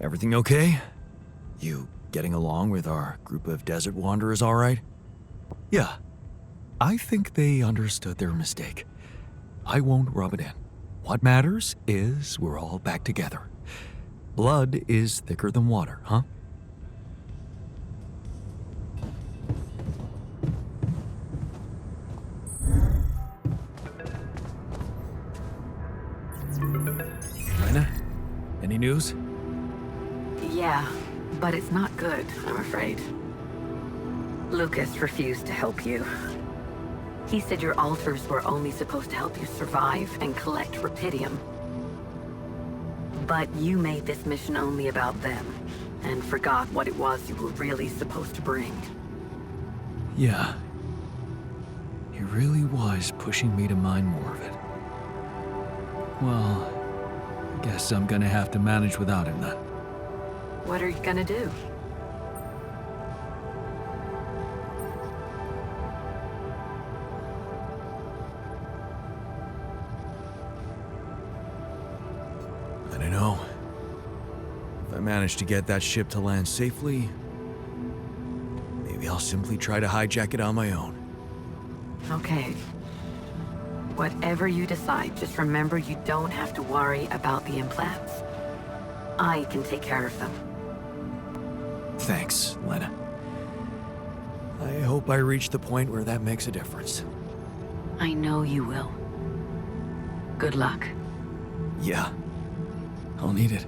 Everything okay? You getting along with our group of desert wanderers all right? Yeah. I think they understood their mistake. I won't rub it in. What matters is we're all back together. Blood is thicker than water, huh? Lena, any news? Yeah, but it's not good, I'm afraid. Lucas refused to help you. He said your altars were only supposed to help you survive and collect Rapidium. But you made this mission only about them, and forgot what it was you were really supposed to bring. Yeah. He really was pushing me to mine more of it. Well, I guess I'm gonna have to manage without him then. What are you gonna do? I don't know. If I manage to get that ship to land safely, maybe I'll simply try to hijack it on my own. Okay. Whatever you decide, just remember you don't have to worry about the implants. I can take care of them. Thanks, Lena. I hope I reach the point where that makes a difference. I know you will. Good luck. Yeah. I'll need it.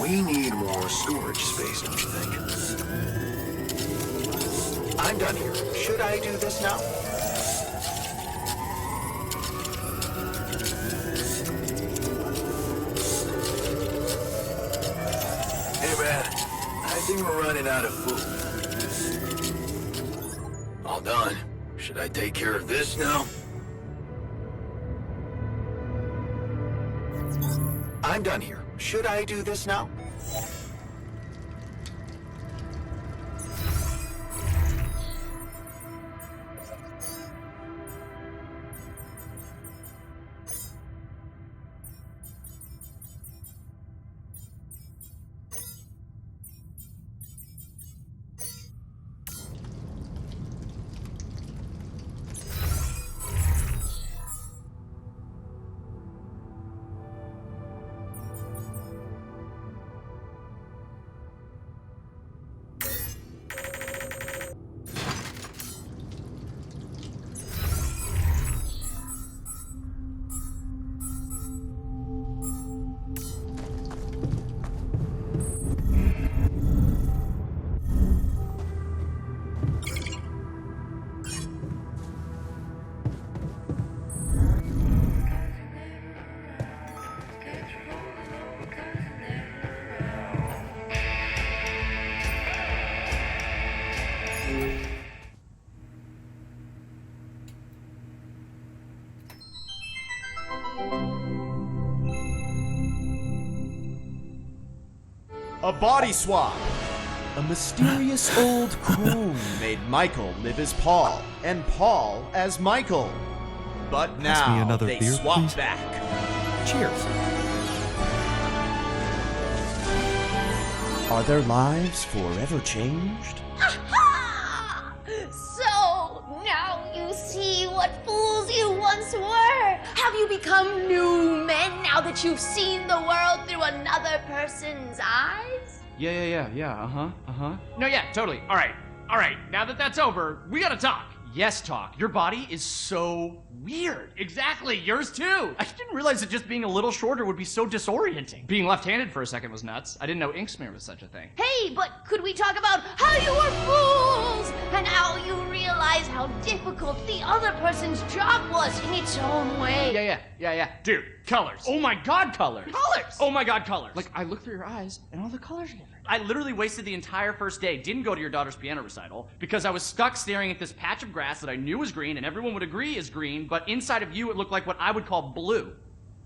We need more storage space, don't you think? I'm done here. Should I do this now? Hey man, I think we're running out of food. All done. Should I take care of this now? I'm done here. Should I do this now? A body swap! A mysterious old crone made Michael live as Paul, and Paul as Michael. But Pass me now another they beer, swap please. back. Cheers. Are their lives forever changed? So, now you see what fools you once were. Have you become new men now that you've seen the world through another person's eyes? Yeah, No, yeah, totally. All right, now that that's over, we gotta talk. Yes, talk. Your body is so weird. Exactly, yours too. I didn't realize that just being a little shorter would be so disorienting. Being left-handed for a second was nuts. I didn't know ink smear was such a thing. Hey, but could we talk about how you were fools and how you realize how difficult the other person's job was in its own way? Yeah. Dude, colors. Oh my god, colors. Colors! Oh my god, colors. Like, I look through your eyes and all the colors are different. I literally wasted the entire first day, didn't go to your daughter's piano recital, because I was stuck staring at this patch of grass that I knew was green and everyone would agree is green, but inside of you it looked like what I would call blue.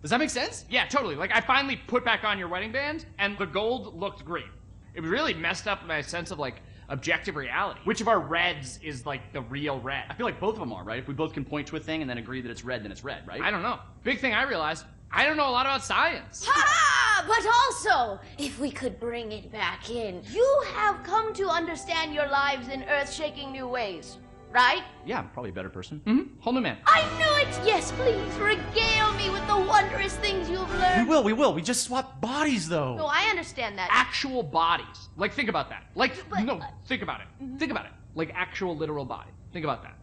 Does that make sense? Yeah, totally. Like, I finally put back on your wedding band and the gold looked green. It really messed up my sense of, like, objective reality. Which of our reds is, like, the real red? I feel like both of them are, right? If we both can point to a thing and then agree that it's red, then it's red, right? I don't know. Big thing I realized, I don't know a lot about science. Ha! But also, if we could bring it back in, you have come to understand your lives in earth-shaking new ways, right? Yeah, I'm probably a better person. Mm-hmm. Whole new man. I knew it! Yes, please, regale me with the wondrous things you've learned. We will. We just swap bodies, though. No, I understand that. Actual bodies. Like, think about that. Like, But- no, think about it. Think about it. Like, actual literal body. Think about that.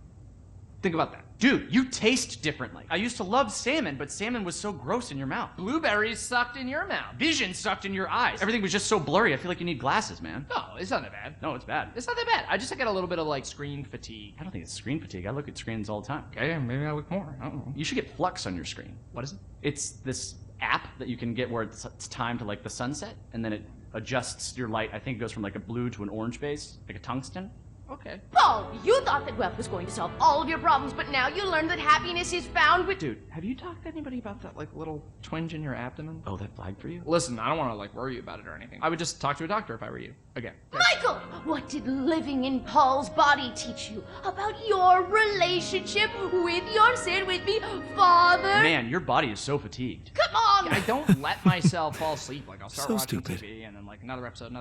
Think about that. Dude, you taste differently. I used to love salmon, but salmon was so gross in your mouth. Blueberries sucked in your mouth. Vision sucked in your eyes. Everything was just so blurry. I feel like you need glasses, man. No, it's not that bad. No, it's bad. It's not that bad. I just get a little bit of, like, screen fatigue. I don't think it's screen fatigue. I look at screens all the time. Okay, maybe I look more. I don't know. You should get Flux on your screen. What is it? It's this app that you can get where it's timed to, like, the sunset, and then it adjusts your light. I think it goes from, like, a blue to an orange base, like a tungsten. Okay. Paul, you thought that wealth was going to solve all of your problems, but now you learned that happiness is found with... Dude, have you talked to anybody about that, like, little twinge in your abdomen? Oh, that flagged for you? Listen, I don't want to, like, worry you about it or anything. I would just talk to a doctor if I were you. Again. Michael, what did living in Paul's body teach you about your relationship with your, say it with me, father? Man, your body is so fatigued. Come on! I don't let myself fall asleep. Like, I'll start So watching stupid. TV and then, like, another episode.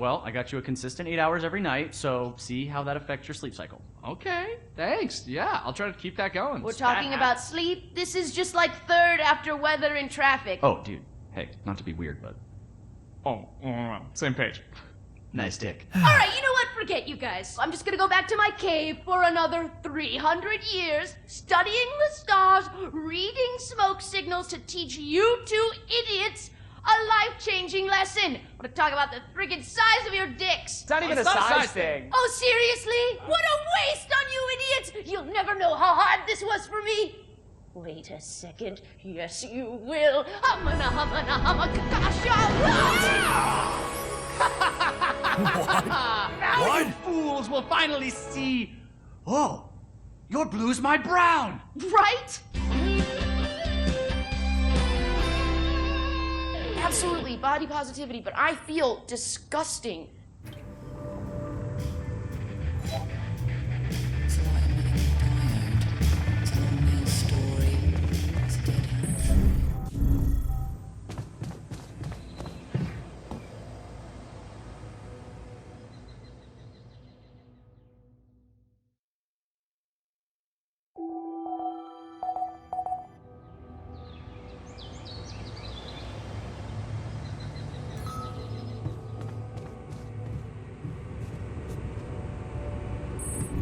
Well, I got you a consistent 8 hours every night, so see how that affects your sleep cycle. Okay, thanks. Yeah, I'll try to keep that going. We're talking about sleep. This is just like third after weather and traffic. Oh, dude. Hey, not to be weird, but... Oh, same page. Nice dick. All right, you know what? Forget you guys. I'm just gonna go back to my cave for another 300 years, studying the stars, reading smoke signals to teach you two idiots a life-changing lesson. I want to talk about the friggin' size of your dicks. It's not even a size thing. Oh, seriously? What a waste on you idiots! You'll never know how hard this was for me. Wait a second. Yes, you will. Humana, humana, humakakasha. Now What? you fools will finally see... Oh, your blue's my brown. Right? Absolutely, body positivity, but I feel disgusting.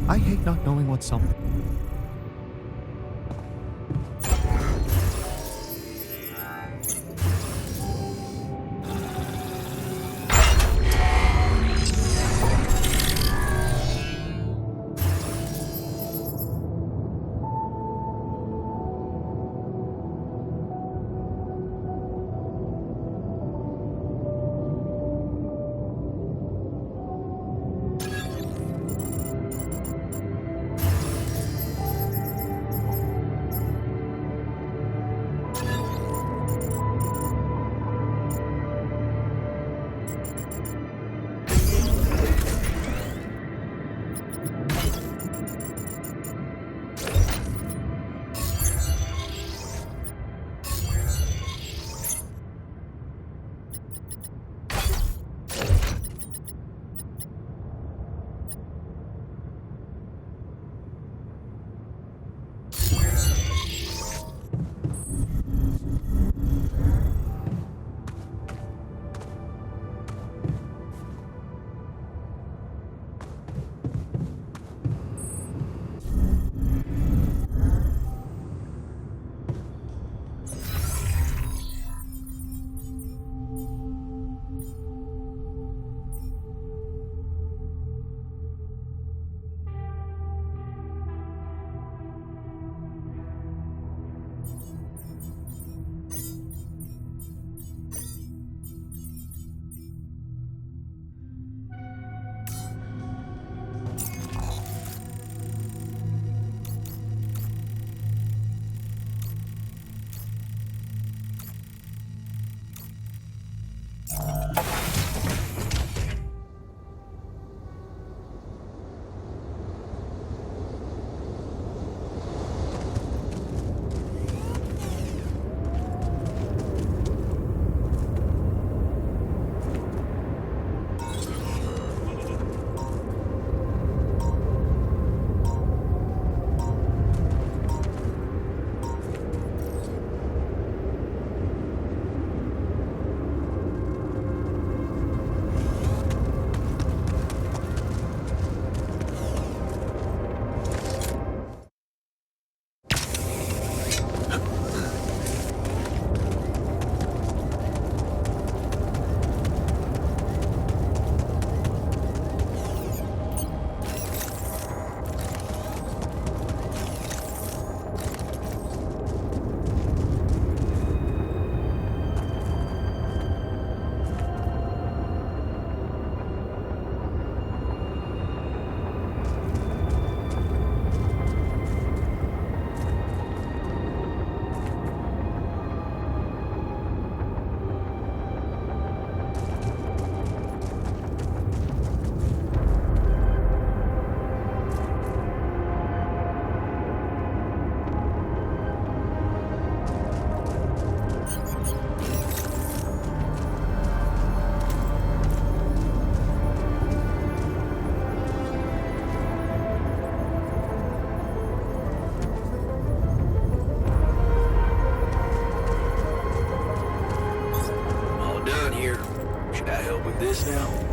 I hate not knowing what's something. All done here. Should I help with this now?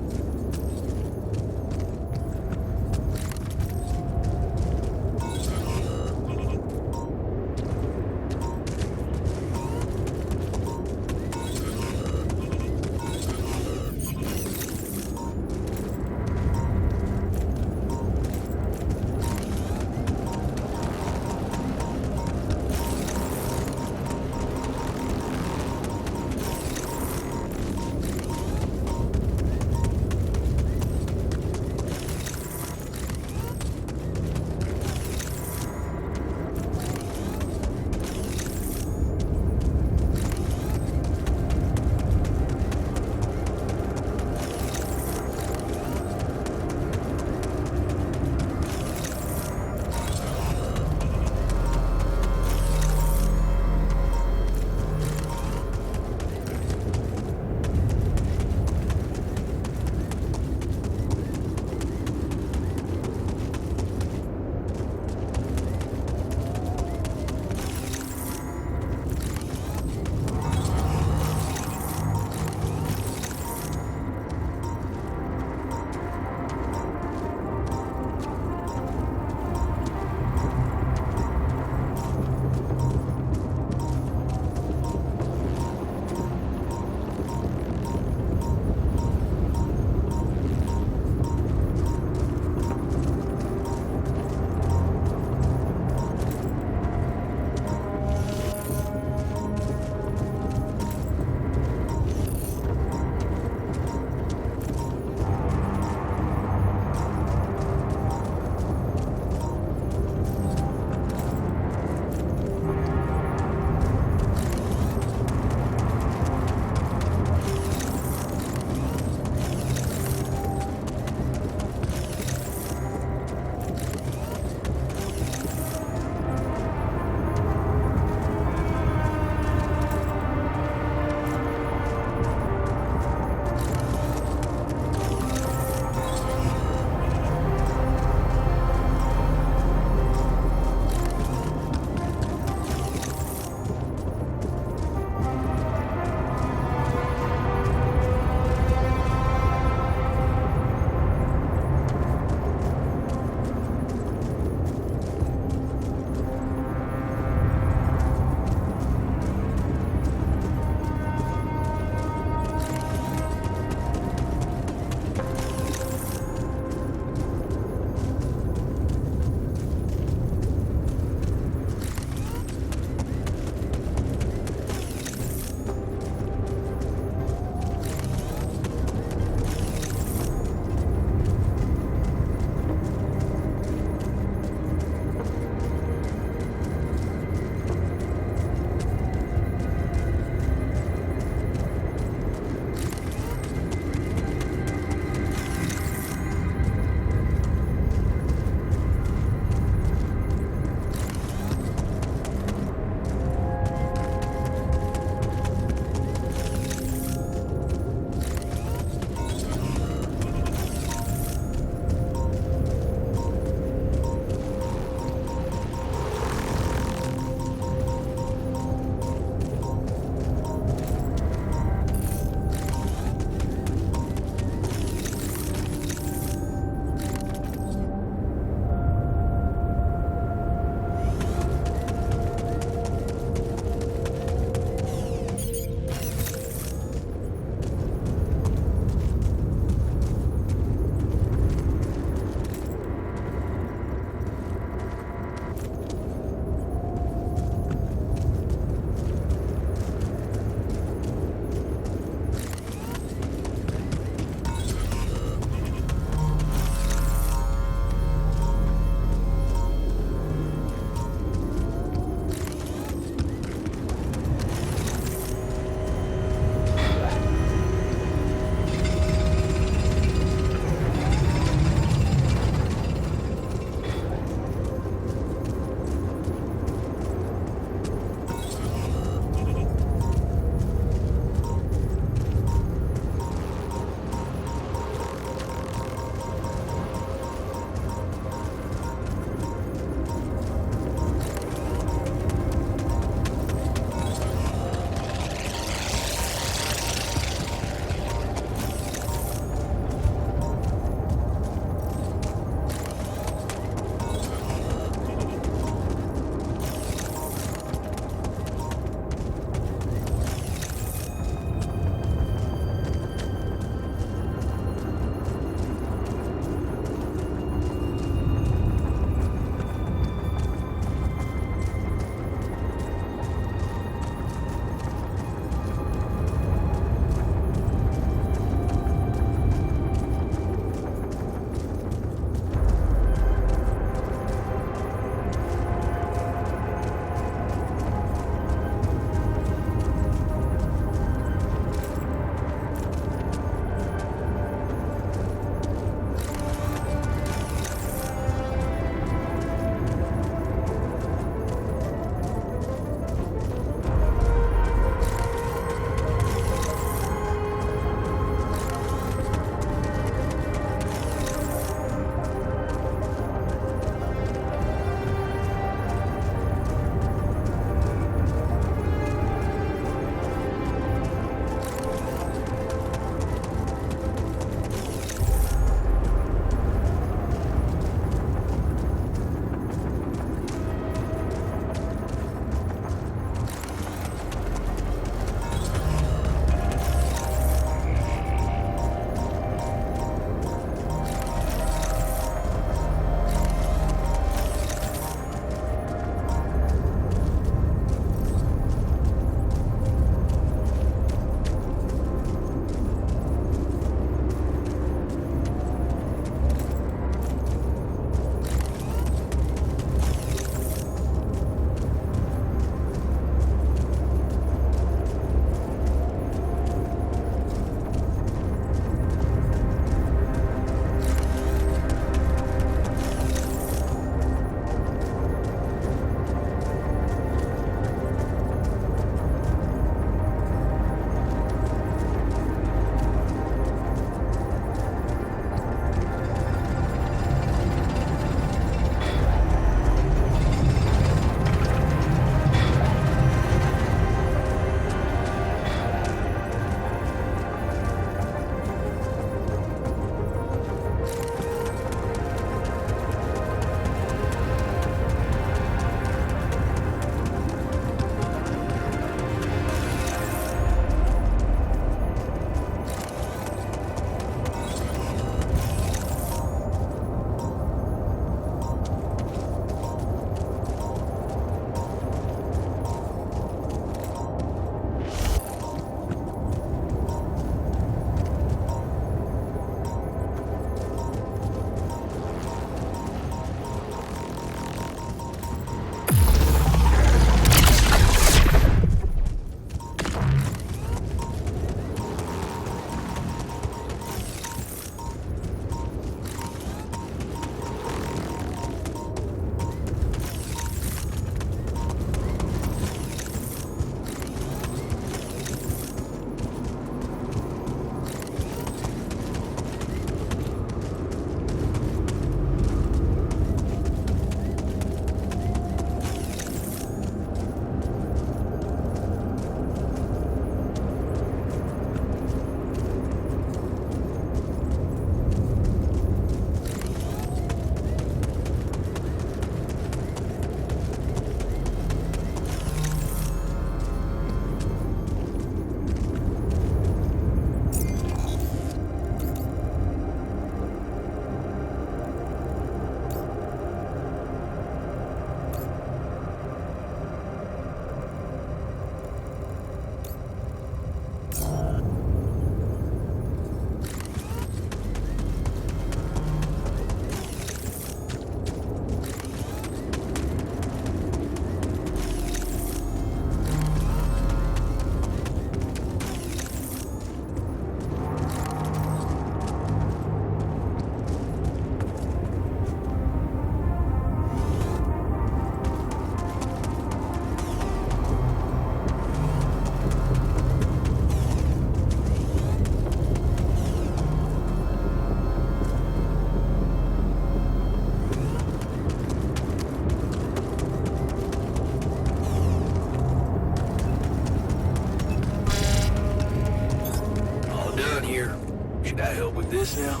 this now.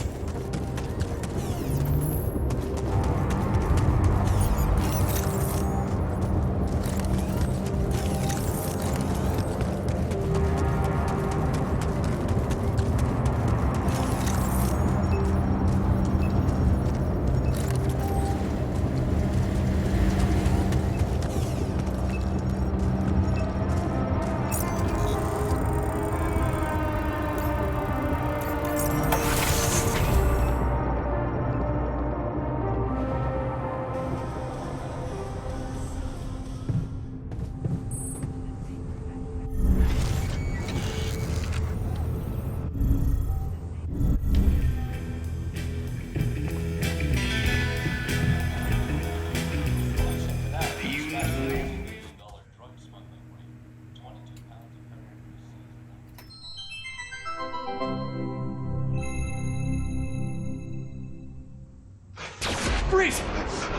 Freeze!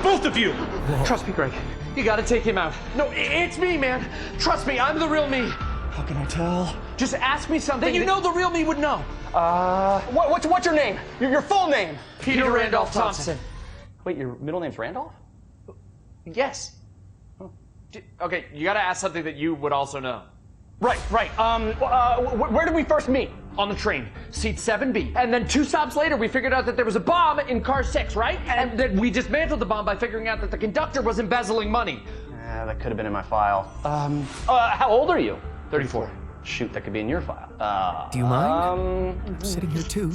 Both of you! Trust me, Greg. You gotta take him out. No, it's me, man. Trust me, I'm the real me. How can I tell? Just ask me something that you know the real me would know. What's your name? Your full name? Peter Randolph Thompson. Wait, your middle name's Randolph? Yes. Okay, you gotta ask something that you would also know. Right. Where did we first meet? On the train, seat 7B. And then 2 stops later, we figured out that there was a bomb in car 6, right? And then we dismantled the bomb by figuring out that the conductor was embezzling money. That could have been in my file. How old are you? 34. Shoot, that could be in your file. Do you mind? I'm sitting here too.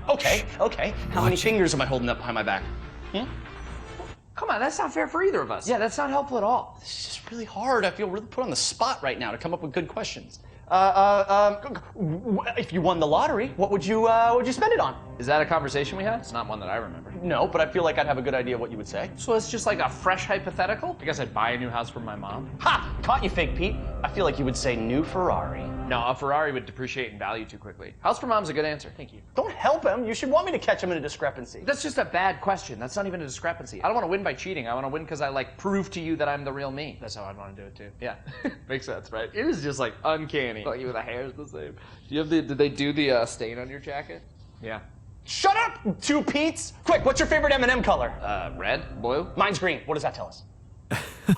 Okay. How many fingers am I holding up behind my back? Come on, that's not fair for either of us. Yeah, that's not helpful at all. This is just really hard. I feel really put on the spot right now to come up with good questions. If you won the lottery, what would you spend it on? Is that a conversation we had? It's not one that I remember. No, but I feel like I'd have a good idea what you would say. So it's just like a fresh hypothetical? I guess I'd buy a new house for my mom. Ha! Caught you, Fake Pete. I feel like you would say new Ferrari. No, a Ferrari would depreciate in value too quickly. House for mom's a good answer. Thank you. Don't help him. You should want me to catch him in a discrepancy. That's just a bad question. That's not even a discrepancy. I don't want to win by cheating. I want to win because I prove to you that I'm the real me. That's how I'd want to do it too. Yeah, makes sense, right? It is just uncanny. Like even the hair is the same. Do you have did they do the stain on your jacket? Yeah. Shut up, 2 Pete's. Quick, what's your favorite M&M color? Red, blue. Mine's green. What does that tell us?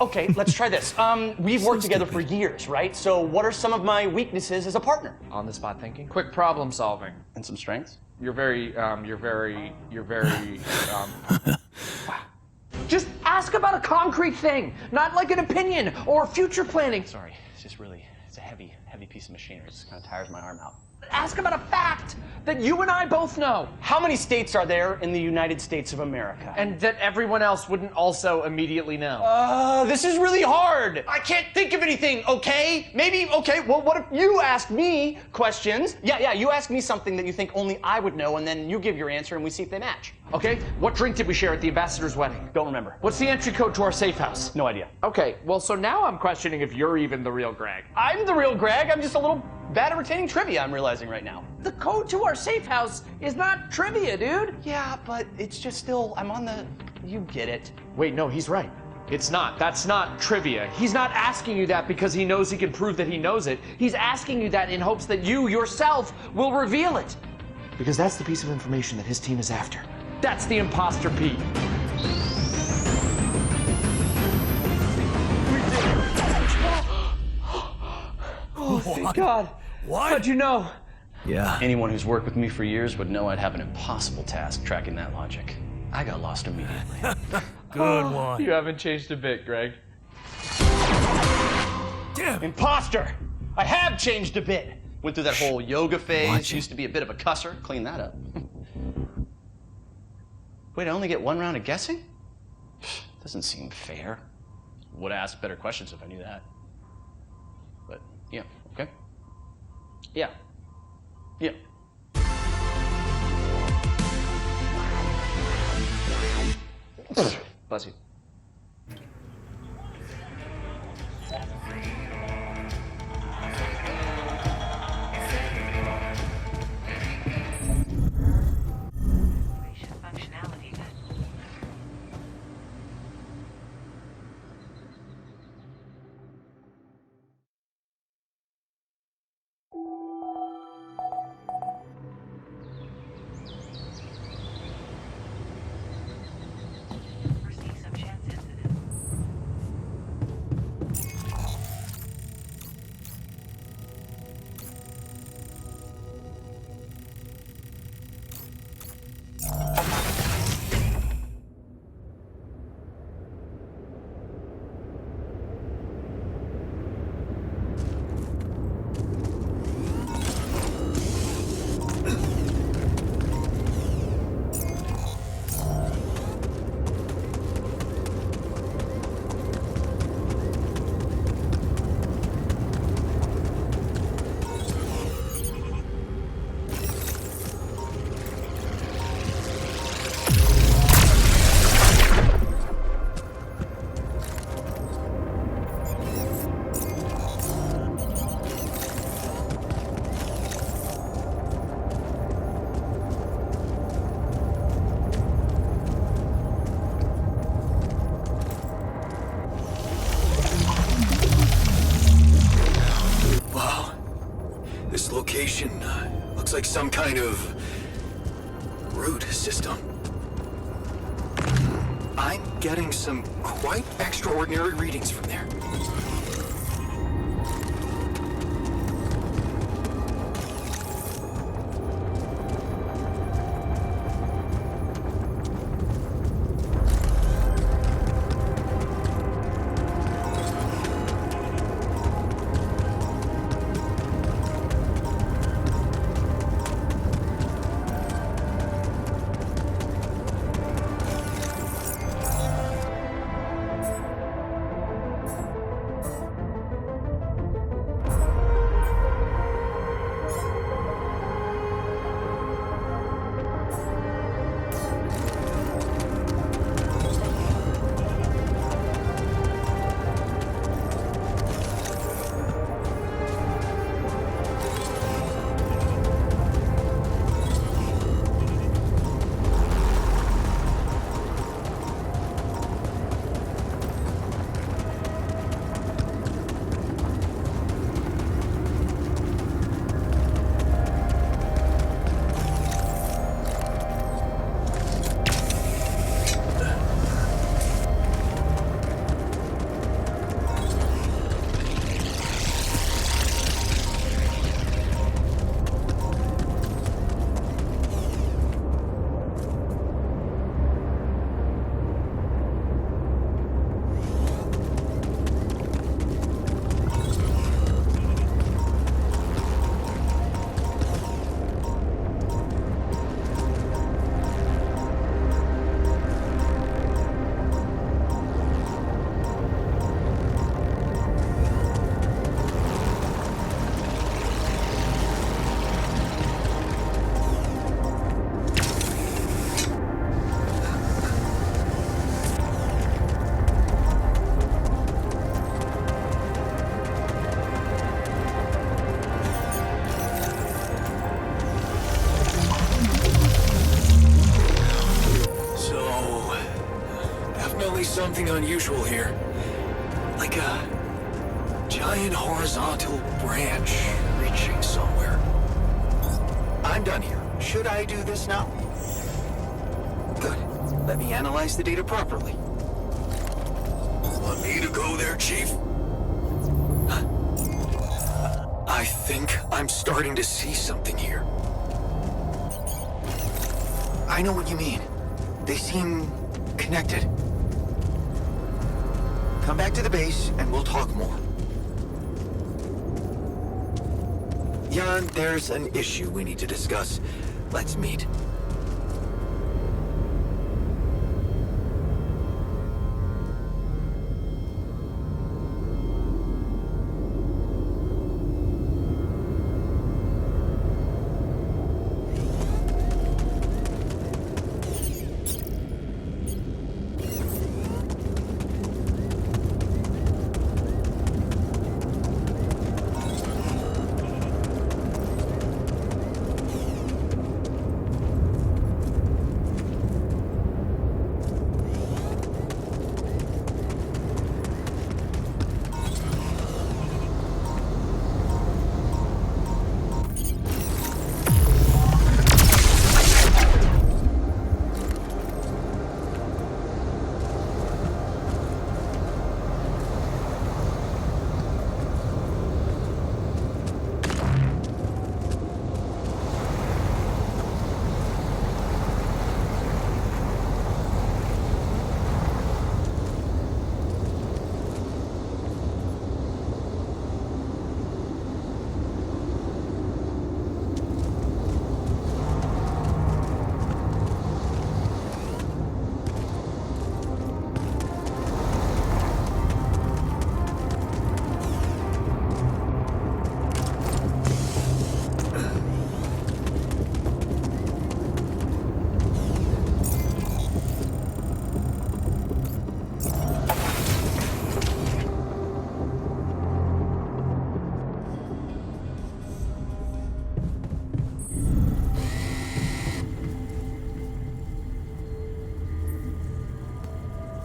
Okay, let's try this. We've worked together for years, right? So what are some of my weaknesses as a partner? On the spot thinking. Quick problem solving. And some strengths? You're very. Just ask about a concrete thing, not like an opinion or future planning. Sorry, it's a heavy piece of machinery. It just kind of tires my arm out. Ask about a fact that you and I both know. How many states are there in the United States of America? And that everyone else wouldn't also immediately know. This is really hard. I can't think of anything, okay? Well, what if you ask me questions? Yeah, you ask me something that you think only I would know, and then you give your answer, and we see if they match. Okay, what drink did we share at the ambassador's wedding? Don't remember. What's the entry code to our safe house? No idea. Okay, well, so now I'm questioning if you're even the real Greg. I'm the real Greg. I'm just a little bad at retaining trivia, I'm realizing right now. The code to our safe house is not trivia, dude. Yeah, but it's just still, you get it. Wait, no, he's right. It's not. That's not trivia. He's not asking you that because he knows he can prove that he knows it. He's asking you that in hopes that you yourself will reveal it. Because that's the piece of information that his team is after. That's the imposter Pete. Oh, thank God. What? How'd you know? Yeah. Anyone who's worked with me for years would know I'd have an impossible task tracking that logic. I got lost immediately. Good one. You haven't changed a bit, Greg. Damn. Imposter! I have changed a bit. Went through that whole yoga phase. Watch it. Used to be a bit of a cusser. Clean that up. Wait, I only get 1 round of guessing? Doesn't seem fair. Would have asked better questions if I knew that. But, yeah, okay. Yeah. Bless you. location. Looks like some kind of root system. I'm getting some quite extraordinary readings from there. Something unusual here. Like a giant horizontal branch reaching somewhere. I'm done here. Should I do this now? Good. Let me analyze the data properly. Want me to go there, Chief? I think I'm starting to see something here. I know what you mean. They seem connected. Come back to the base, and we'll talk more. Jan, there's an issue we need to discuss. Let's meet.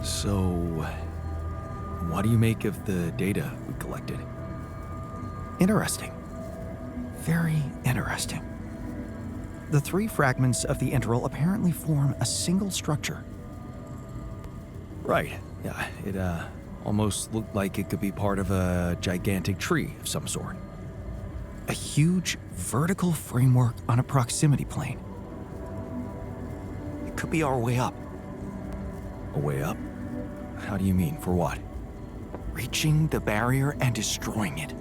So, what do you make of the data we collected? Interesting. Very interesting. The 3 fragments of the integral apparently form a single structure. Right. Yeah, it almost looked like it could be part of a gigantic tree of some sort. A huge vertical framework on a proximity plane. It could be our way up. A way up? How do you mean? For what? Reaching the barrier and destroying it.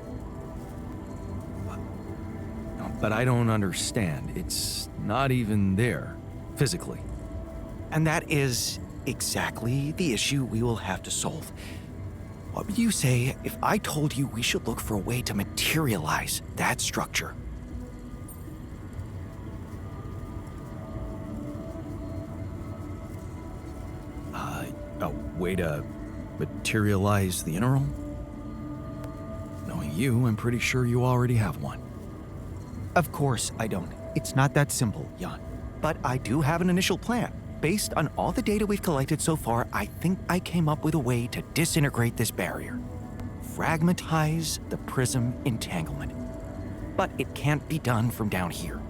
But I don't understand. It's not even there, physically. And that is exactly the issue we will have to solve. What would you say if I told you we should look for a way to materialize that structure? A way to materialize the integral? Knowing you, I'm pretty sure you already have one. Of course I don't. It's not that simple, Jan. But I do have an initial plan. Based on all the data we've collected so far, I think I came up with a way to disintegrate this barrier. Fragmentize the prism entanglement. But it can't be done from down here.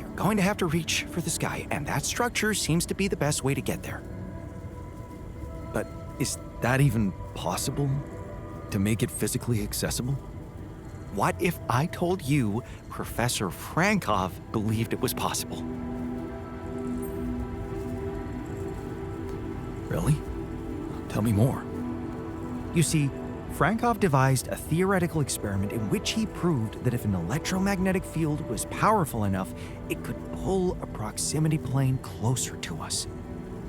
You're going to have to reach for the sky, and that structure seems to be the best way to get there. But is that even possible? To make it physically accessible? What if I told you Professor Frankov believed it was possible? Really? Tell me more. You see, Frankov devised a theoretical experiment in which he proved that if an electromagnetic field was powerful enough, it could pull a proximity plane closer to us.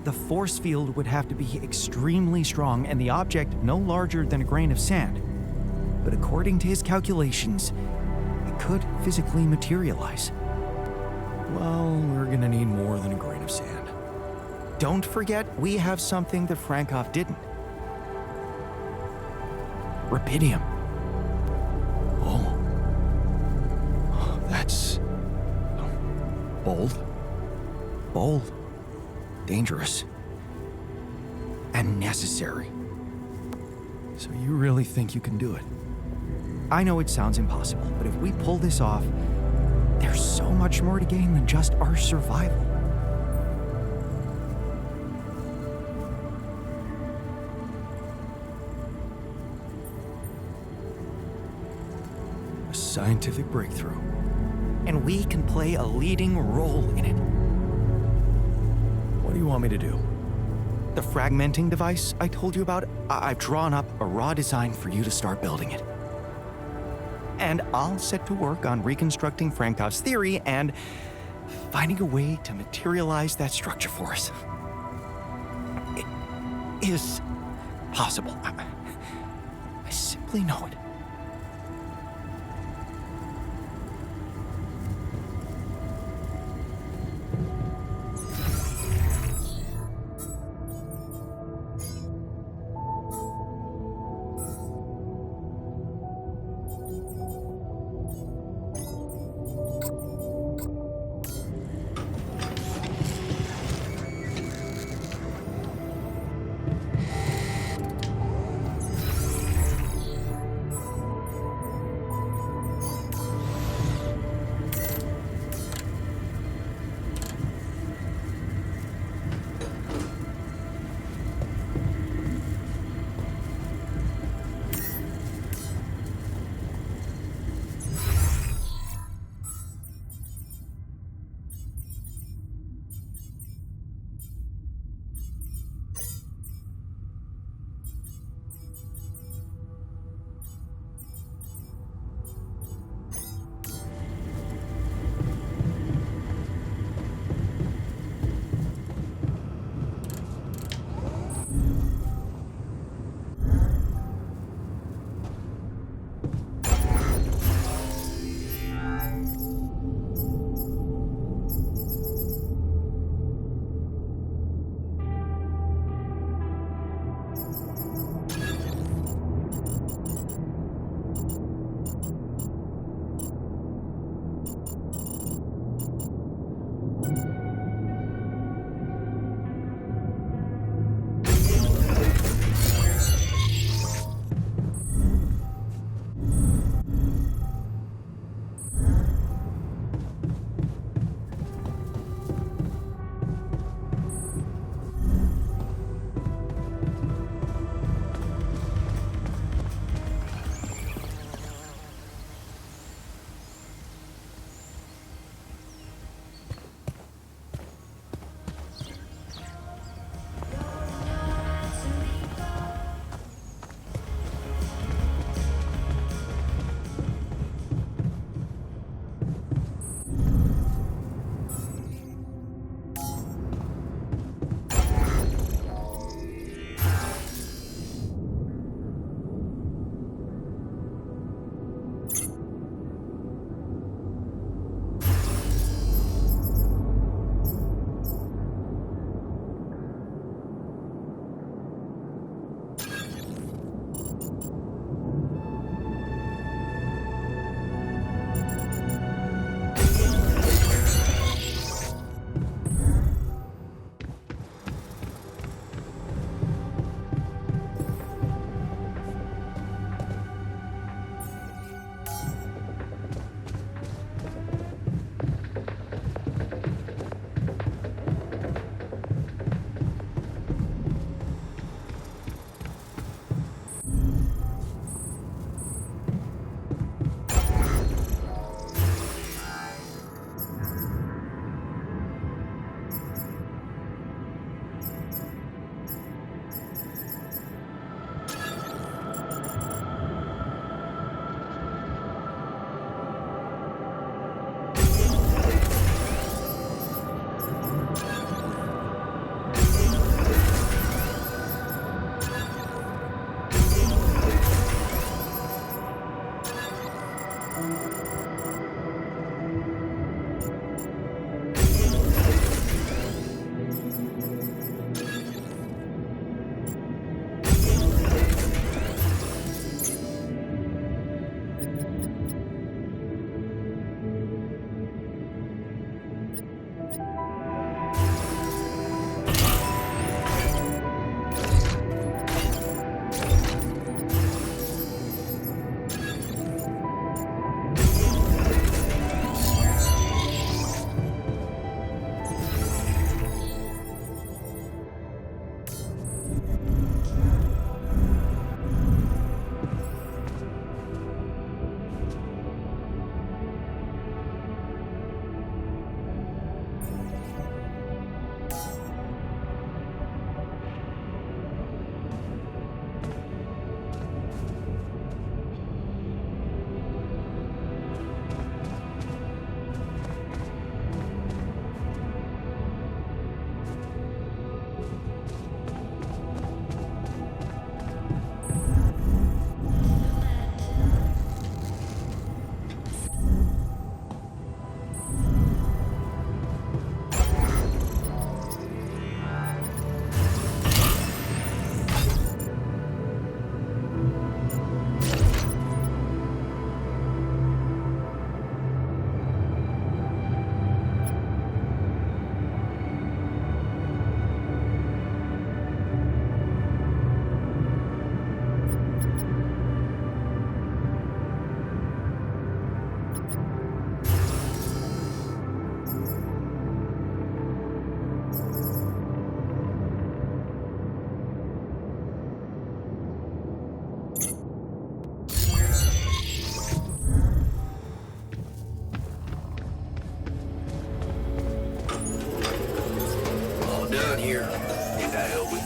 The force field would have to be extremely strong and the object no larger than a grain of sand. But according to his calculations, it could physically materialize. Well, we're gonna need more than a grain of sand. Don't forget, we have something that Frankov didn't. Rubidium. Oh. That's... bold. Bold. Dangerous. And necessary. So you really think you can do it? I know it sounds impossible, but if we pull this off, there's so much more to gain than just our survival. A scientific breakthrough. And we can play a leading role in it. What do you want me to do? The fragmenting device I told you about, I've drawn up a raw design for you to start building it. And I'll set to work on reconstructing Frankov's theory and finding a way to materialize that structure for us. It is possible. I simply know it.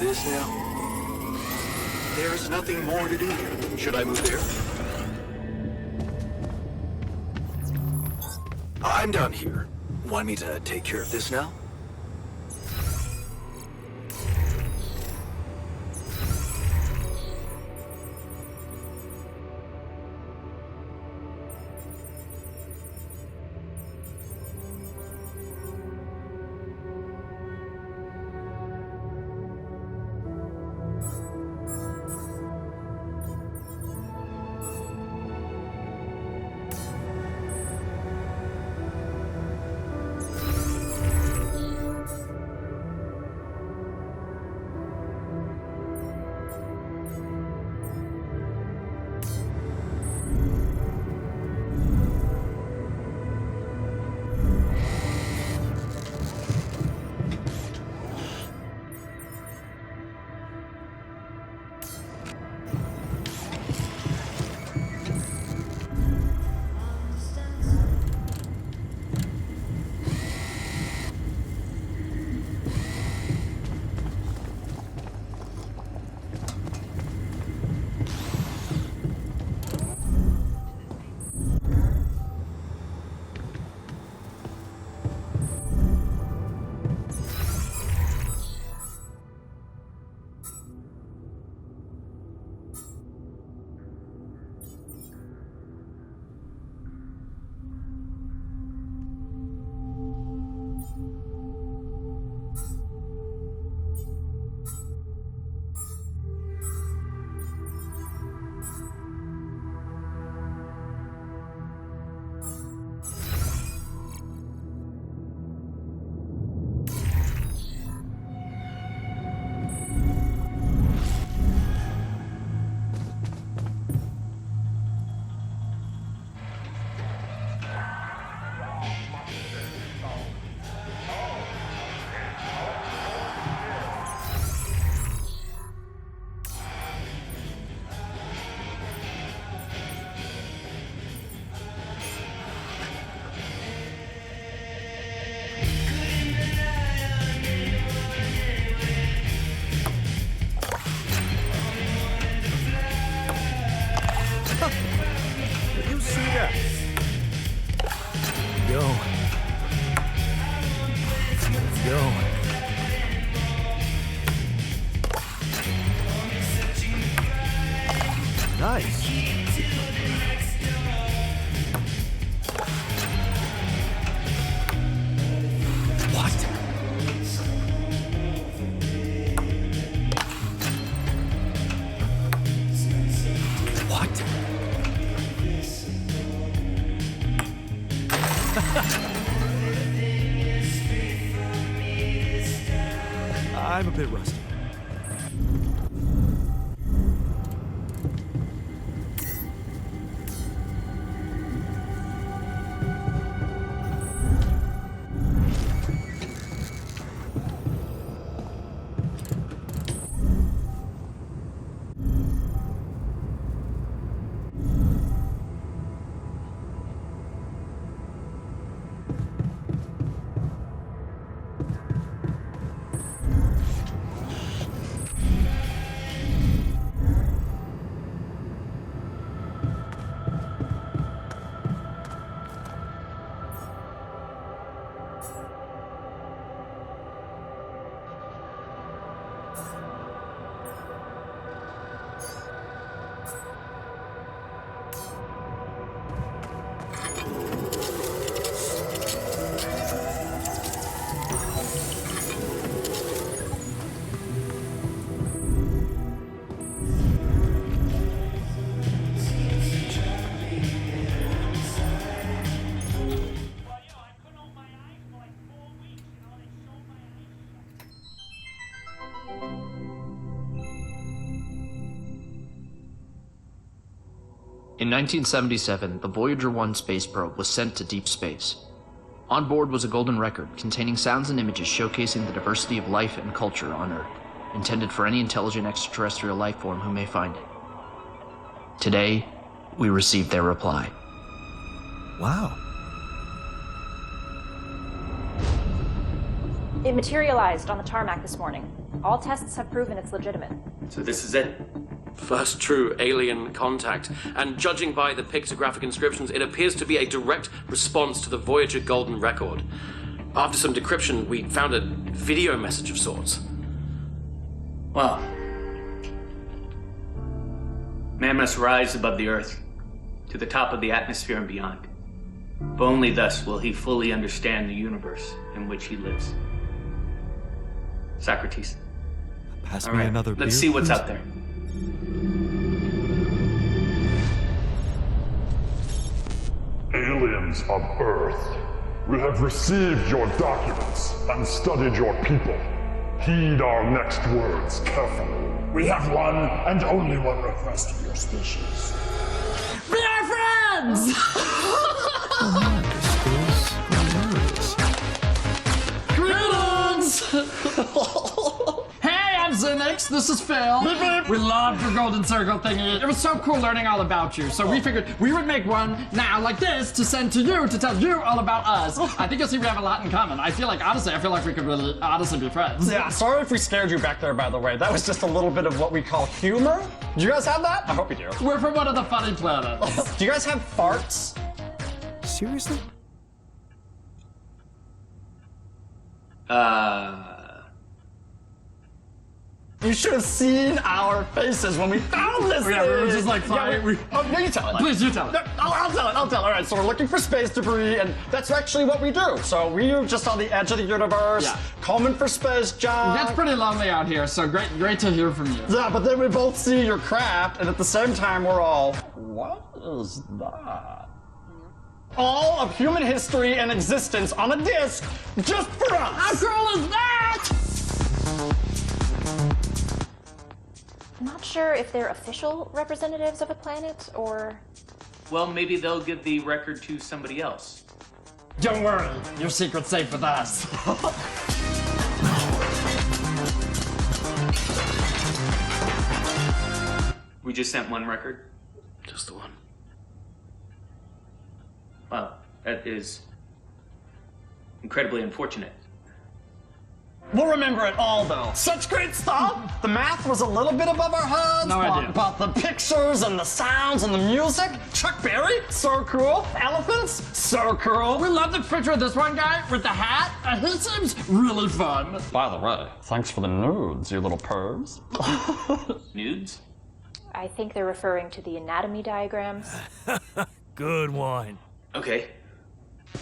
this now? There's nothing more to do here. Should I move there? I'm done here. Want me to take care of this now? Nice. What? What? I'm a bit rusty. In 1977, the Voyager 1 space probe was sent to deep space. On board was a golden record containing sounds and images showcasing the diversity of life and culture on Earth, intended for any intelligent extraterrestrial life form who may find it. Today, we received their reply. Wow. It materialized on the tarmac this morning. All tests have proven it's legitimate. So this is it. First true alien contact. And judging by the pictographic inscriptions, it appears to be a direct response to the Voyager Golden Record. After some decryption, we found a video message of sorts. Well, man must rise above the Earth, to the top of the atmosphere and beyond. For only thus will he fully understand the universe in which he lives. Socrates. Pass All me right, another beer, let's see what's please. out there. Aliens of Earth, we have received your documents and studied your people. Heed our next words carefully. We have one and only one request of your species. We are friends! Greetings! Hey, I'm Zinix. This is Phil. We loved your golden circle thingy. It was so cool learning all about you. So we figured we would make one now like this to send to you to tell you all about us. I think you'll see we have a lot in common. I feel like we could really honestly be friends. Yeah, sorry if we scared you back there, by the way. That was just a little bit of what we call humor. Do you guys have that? I hope you do. We're from one of the funny planets. Do you guys have farts? Seriously? You should have seen our faces when we found this Yeah, thing. we were just like, fine. No, you tell it. Please, you tell it. No, I'll tell it. All right, so we're looking for space debris, and that's actually what we do. So we're just on the edge of the universe, combing for space junk. It's pretty lonely out here, so great to hear from you. Yeah, but then we both see your crap, and at the same time we're all, what is that? All of human history and existence on a disc, just for us. How cool is that? I'm not sure if they're official representatives of a planet or... Well, maybe they'll give the record to somebody else. Don't worry, your secret's safe with us. We just sent one record. Just the one. Well, that is incredibly unfortunate. We'll remember it all, though. Such great stuff! The math was a little bit above our heads. No idea. But the pictures and the sounds and the music. Chuck Berry, so cool. Elephants, so cool. We love the picture of this one guy with the hat. He seems really fun. By the way, thanks for the nudes, you little pervs. Nudes? I think they're referring to the anatomy diagrams. Good one. Okay.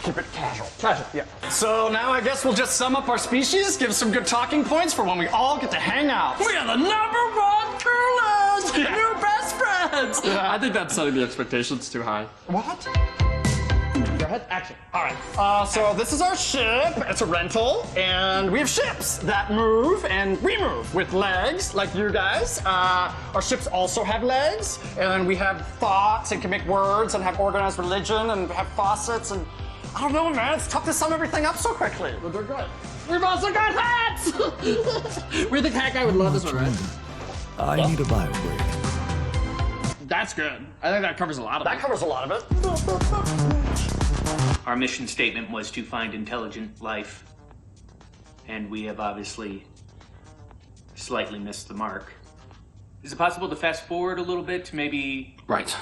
Keep it casual. Casual, yeah. So now I guess we'll just sum up our species, give some good talking points for when we all get to hang out. We are the #1 coolest! New best friends! I think that's setting the expectations too high. What? Go ahead, action. All right, so this is our ship. It's a rental, and we have ships that move, and we move with legs, like you guys. Our ships also have legs, and we have thoughts, and can make words, and have organized religion, and have faucets, and I don't know, man. It's tough to sum everything up so quickly. But they're good. We've also got hats! We think Hat Guy would love this one, right? I need a bio break. That's good. I think that covers a lot of it. That covers a lot of it. Our mission statement was to find intelligent life, and we have obviously slightly missed the mark. Is it possible to fast forward a little bit to maybe... Right.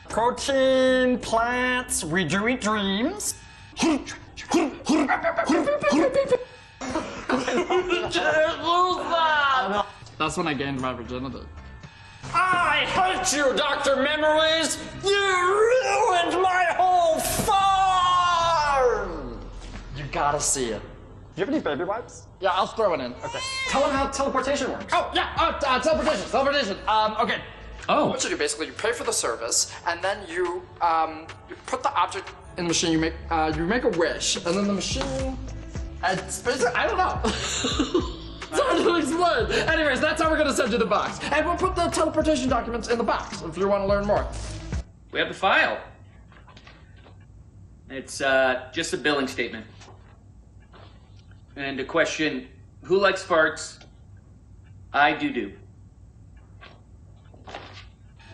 Protein, plants, we do eat dreams. That's when I gained my virginity. I hate you, Dr. Memories! You ruined my whole farm! You gotta see it. Do you have any baby wipes? Yeah, I'll throw it in. Okay. Tell them how teleportation works. Oh, yeah, teleportation. Okay. Oh. What you do, basically, you pay for the service, and then you put the object in the machine, you make a wish, and then the machine, it's basically, I don't know. It's hard to explain. Anyways, that's how we're gonna send you the box. And we'll put the teleportation documents in the box if you want to learn more. We have the file. It's just a billing statement. And a question, who likes farts? I do.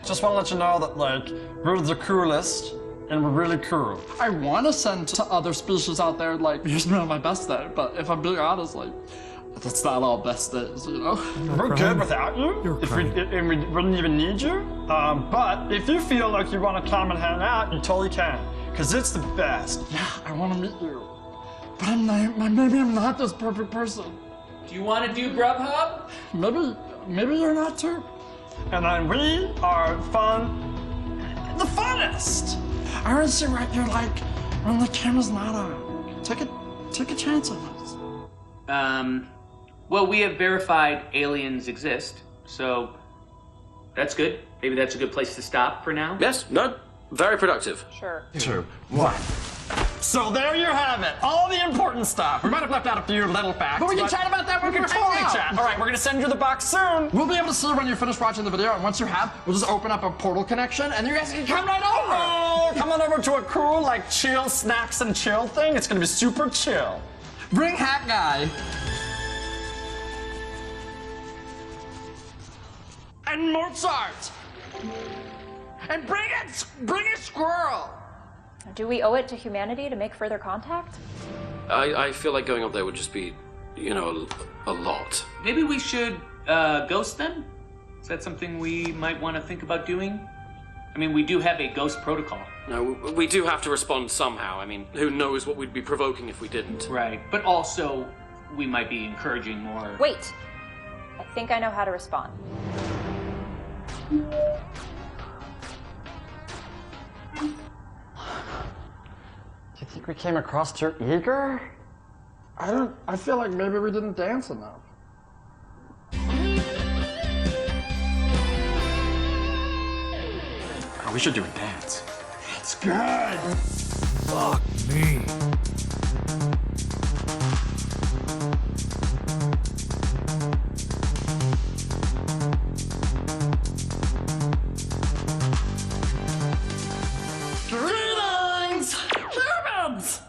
Just want to let you know that, like, we're the coolest, and we're really cool. I want to send to other species out there, like, here's one of my best there, but if I'm being honest, like, That's not all best days, you know? We're crying. good without you. You're If we wouldn't even need you. But if you feel like you want to come and hang out, you totally can. Because it's the best. Yeah, I want to meet you. But maybe I'm not this perfect person. Do you want to do Grubhub? Maybe you're not too. And then we are the funnest. I want to see what you're like when the camera's not on. Take a chance on us. Well, we have verified aliens exist, so that's good. Maybe that's a good place to stop for now. Yes, no, very productive. Sure. 2, 1. So there you have it. All the important stuff. We might have left out a few little facts. But we can chat about that when we we're can totally hanging out. chat. All right, we're gonna send you the box soon. We'll be able to see when you finish watching the video, and once you have, we'll just open up a portal connection, and you guys can come right over. Oh, come on over to a cool, like, chill snacks and chill thing. It's gonna be super chill. Bring Hat Guy. And Mozart. And bring a squirrel. Do we owe it to humanity to make further contact? I feel like going up there would just be, you know, a lot. Maybe we should ghost them? Is that something we might want to think about doing? I mean, we do have a ghost protocol. No, we do have to respond somehow. I mean, who knows what we'd be provoking if we didn't. Right, but also we might be encouraging more... Wait! I think I know how to respond. You think we came across too eager? I feel like maybe we didn't dance enough. Oh, we should do a dance. It's good. Fuck me. Greetings, humans!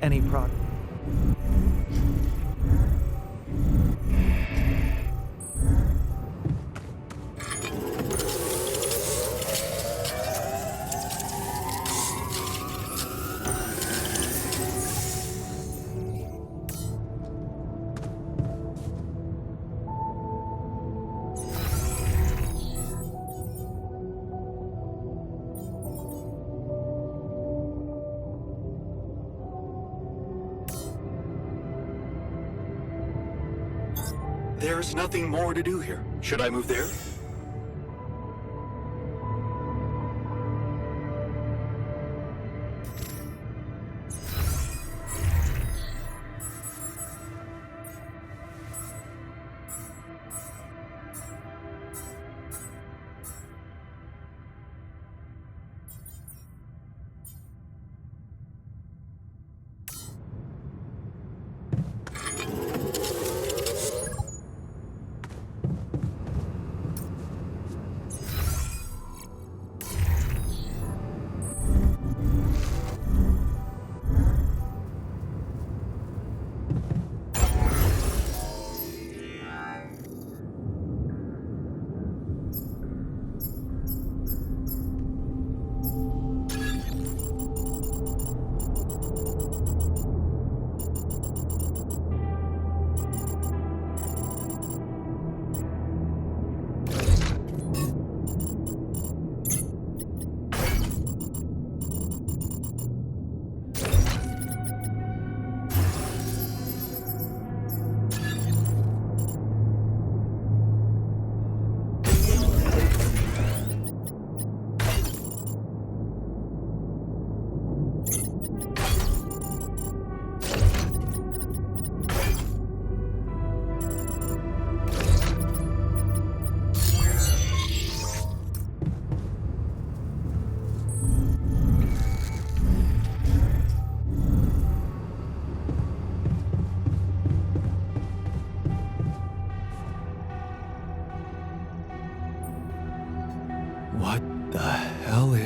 Any prod. There's nothing more to do here. Should I move there?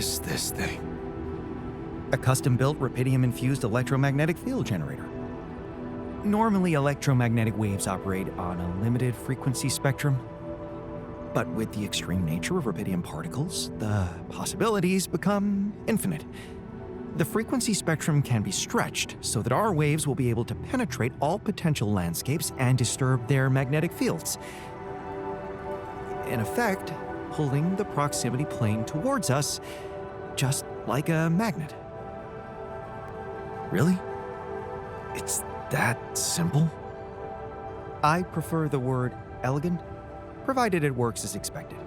is this thing? A custom-built rubidium-infused electromagnetic field generator. Normally, electromagnetic waves operate on a limited frequency spectrum. But with the extreme nature of rubidium particles, the possibilities become infinite. The frequency spectrum can be stretched so that our waves will be able to penetrate all potential landscapes and disturb their magnetic fields. In effect, pulling the proximity plane towards us, just like a magnet. Really? It's that simple? I prefer the word elegant, provided it works as expected.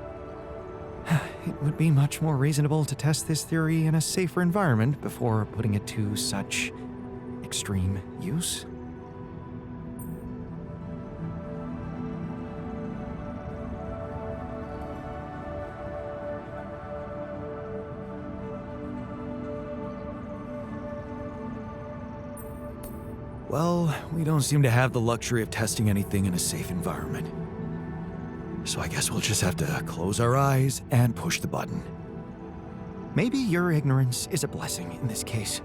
It would be much more reasonable to test this theory in a safer environment before putting it to such extreme use. Well, we don't seem to have the luxury of testing anything in a safe environment. So I guess we'll just have to close our eyes and push the button. Maybe your ignorance is a blessing in this case,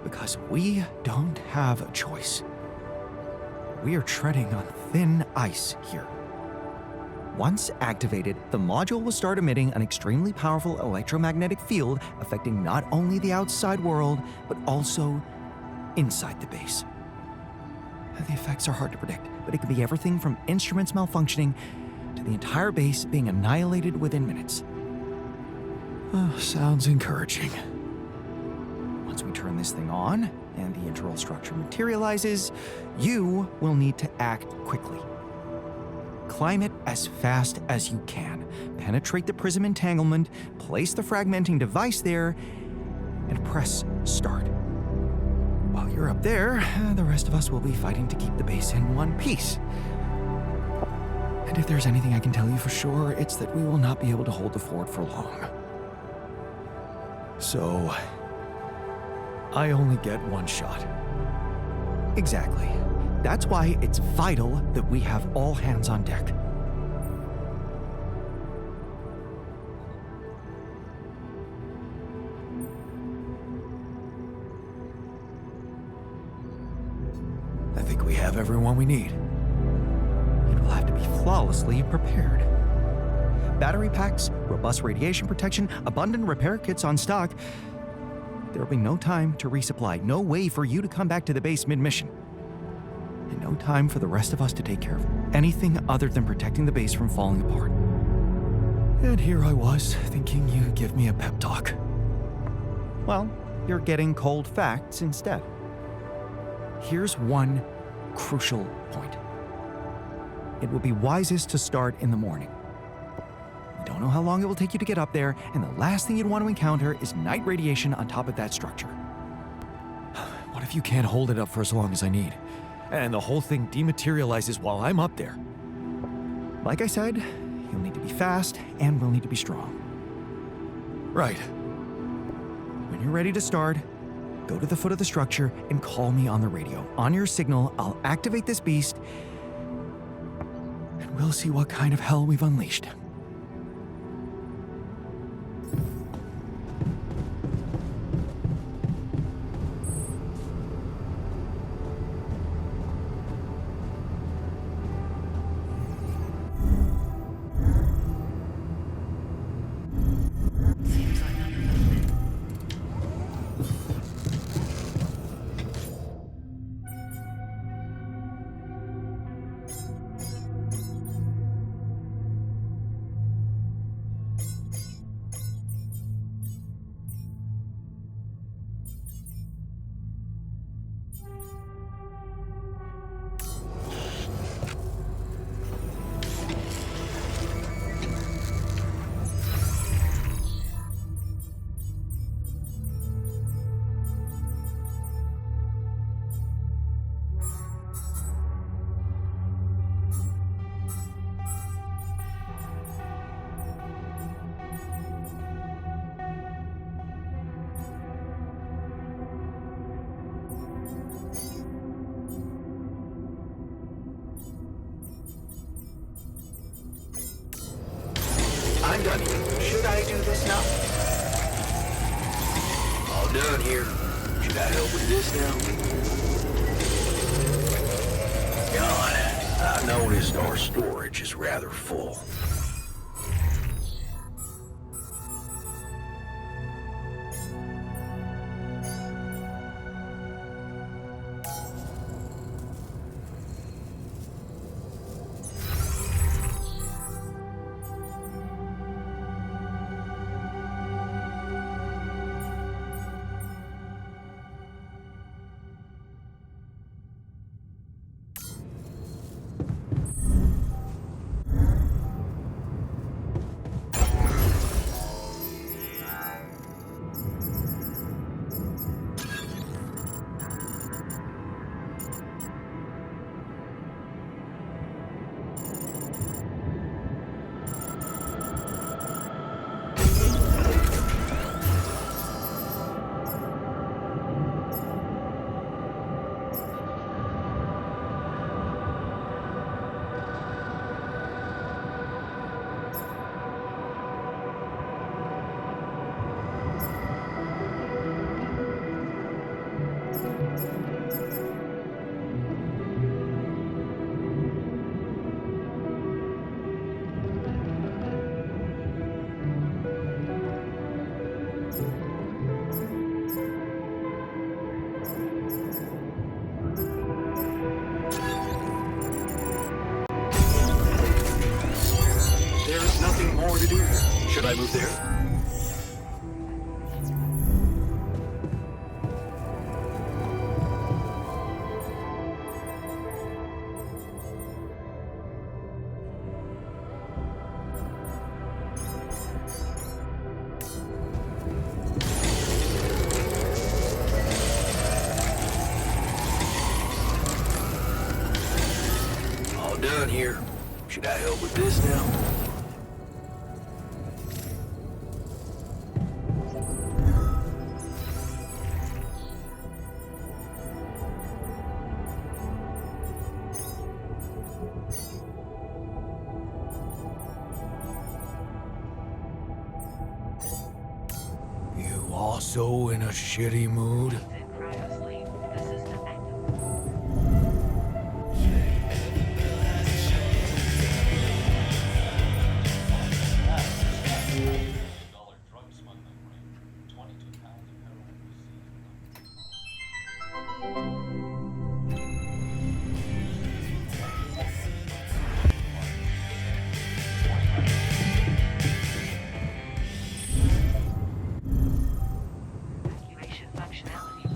because we don't have a choice. We are treading on thin ice here. Once activated, the module will start emitting an extremely powerful electromagnetic field affecting not only the outside world, but also inside the base. The effects are hard to predict, but it could be everything from instruments malfunctioning to the entire base being annihilated within minutes. Sounds encouraging. Once we turn this thing on and the internal structure materializes, you will need to act quickly. Climb it as fast as you can, penetrate the prism entanglement, place the fragmenting device there, and press start. While you're up there, the rest of us will be fighting to keep the base in one piece. And if there's anything I can tell you for sure, it's that we will not be able to hold the fort for long. So, I only get one shot. Exactly. That's why it's vital that we have all hands on deck. I think we have everyone we need. It will have to be flawlessly prepared. Battery packs, robust radiation protection, abundant repair kits on stock. There will be no time to resupply, no way for you to come back to the base mid-mission. And no time for the rest of us to take care of anything other than protecting the base from falling apart. And here I was, thinking you'd give me a pep talk. Well, you're getting cold facts instead. Here's one crucial point. It will be wisest to start in the morning. We don't know how long it will take you to get up there, and the last thing you'd want to encounter is night radiation on top of that structure. What if you can't hold it up for as long as I need, and the whole thing dematerializes while I'm up there? Like I said, you'll need to be fast, and we'll need to be strong. Right. When you're ready to start, go to the foot of the structure and call me on the radio. On your signal, I'll activate this beast, and we'll see what kind of hell we've unleashed. I'm done here. Should I do this now? done here. Should I help with this now? John, I noticed our storage is rather full. There's nothing more to do here. Should I move there? All done here. Should I help with this now? You also in a shitty mood? Functionality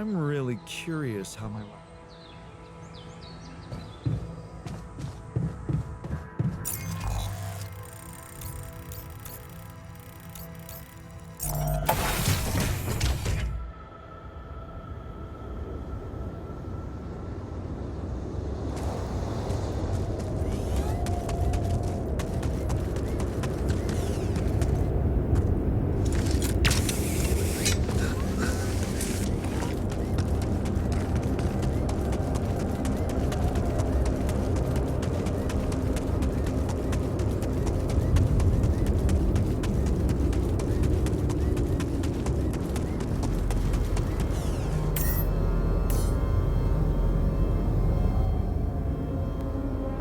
I'm really curious how my...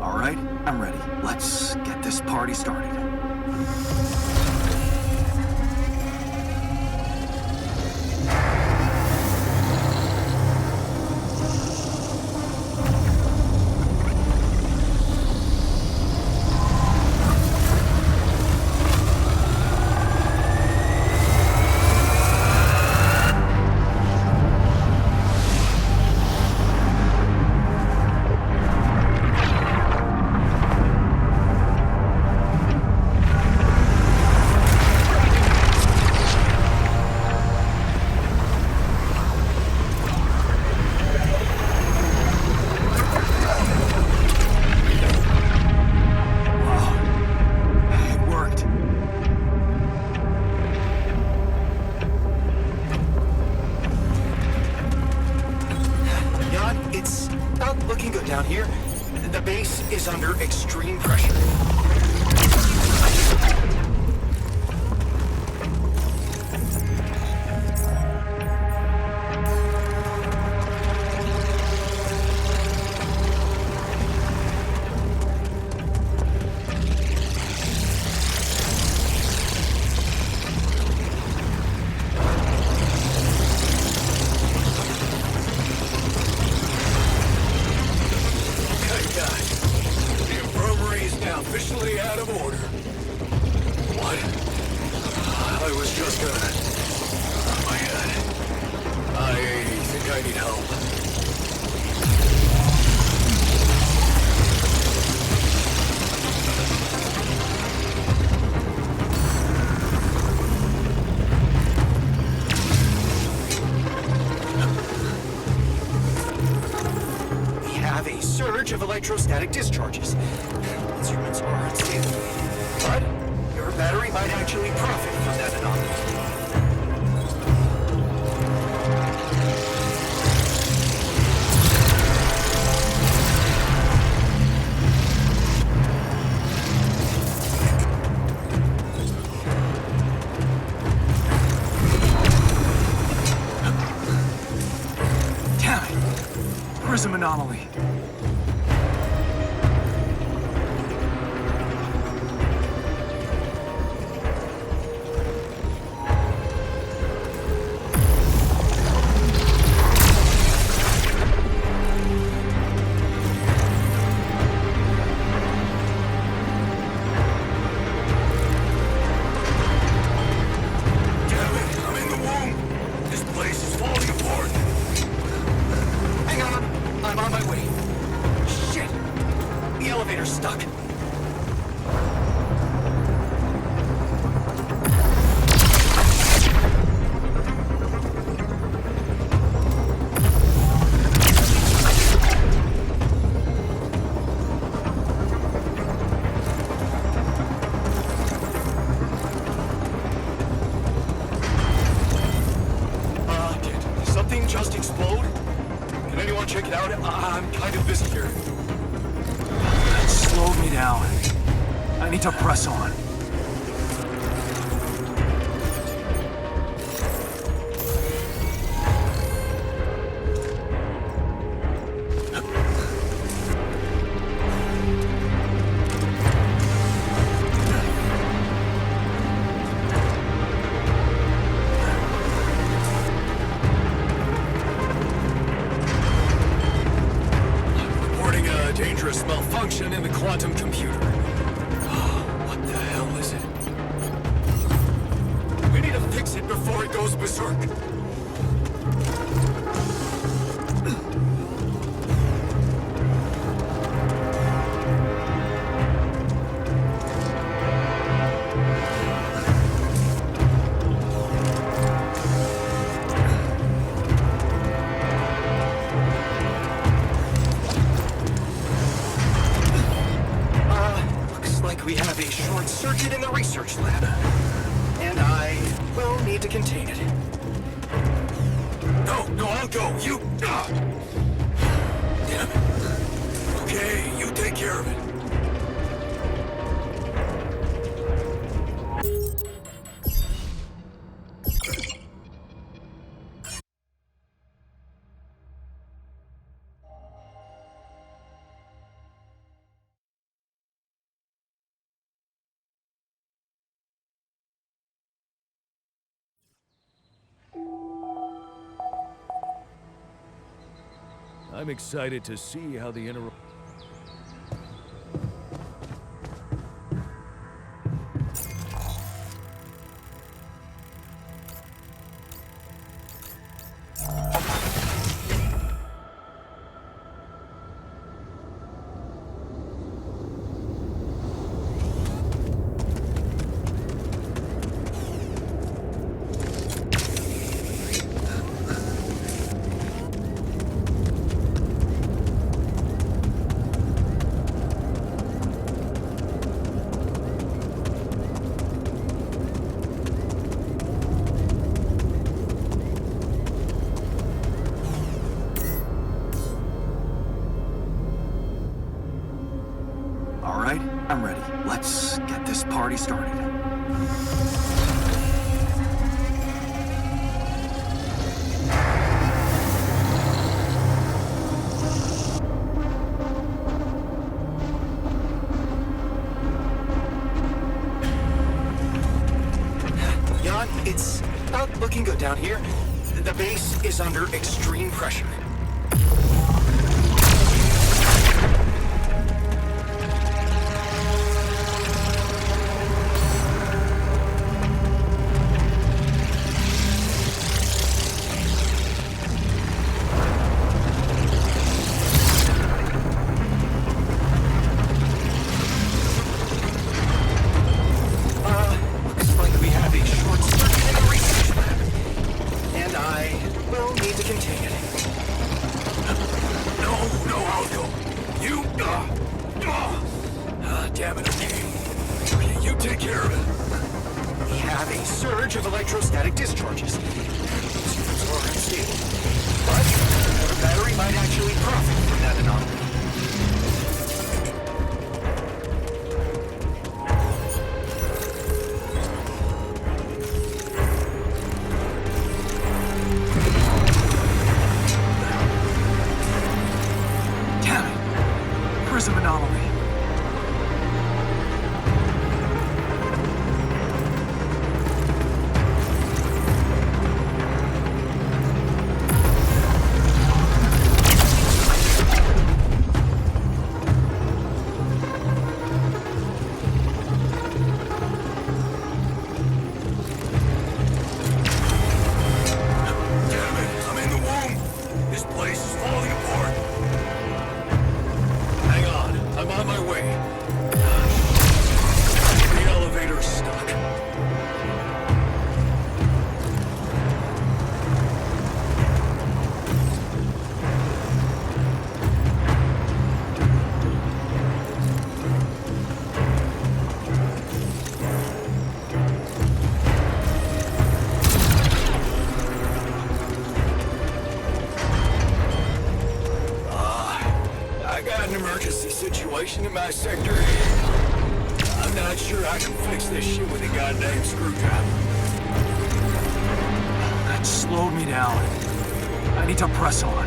All right, I'm ready. Let's get this party started. It's not looking good down here. The base is under extreme pressure. Officially out of order. What? I was just gonna... Oh my god. I think I need help. We have a surge of electrostatic discharges. Instruments are unstable, but your battery might actually profit from that anomaly. Damn it! Prism anomaly. Stuck. Did something just explode? Can anyone check it out? I'm kind of busy here. Slowed me down. I need to press on. Reporting a dangerous malfunction in the quantum computer. What the hell is it? We need to fix it before it goes berserk. we have a short circuit in the research lab. And I will need to contain it. No, I'll go. You... Damn it. Okay, you take care of it. I'm excited to see how the inner... All right, I'm ready. Let's get this party started. Jan, it's not looking good down here. The base is under extreme pressure. Looks like we have a short circuit in the research lab. And I will need to contain it. No, I'll go. You, damn it, okay, you take care of it. We have a surge of electrostatic discharges. Systems are unstable. But the battery might actually profit from that anomaly. Prism anomaly. Damn it, I'm in the womb. This place is falling apart. Hang on, I'm on my way. The elevator's stuck. I got an emergency situation in my sector. I'm not sure I can fix this shit with a goddamn screwdriver. That slowed me down. I need to press on.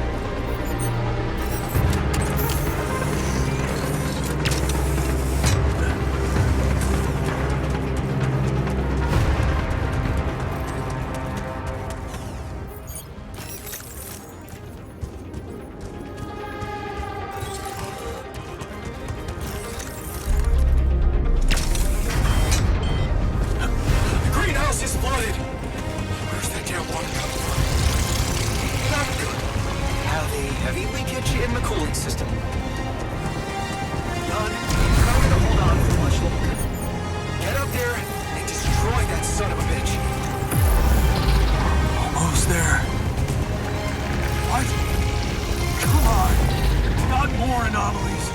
Greenhouse is flooded! Where's that damn water coming from? Not good. Have a heavy leakage in the cooling system. None. You're not gonna hold on for much longer. Get up there and destroy that son of a bitch. Almost there. What? Come on. Not more anomalies.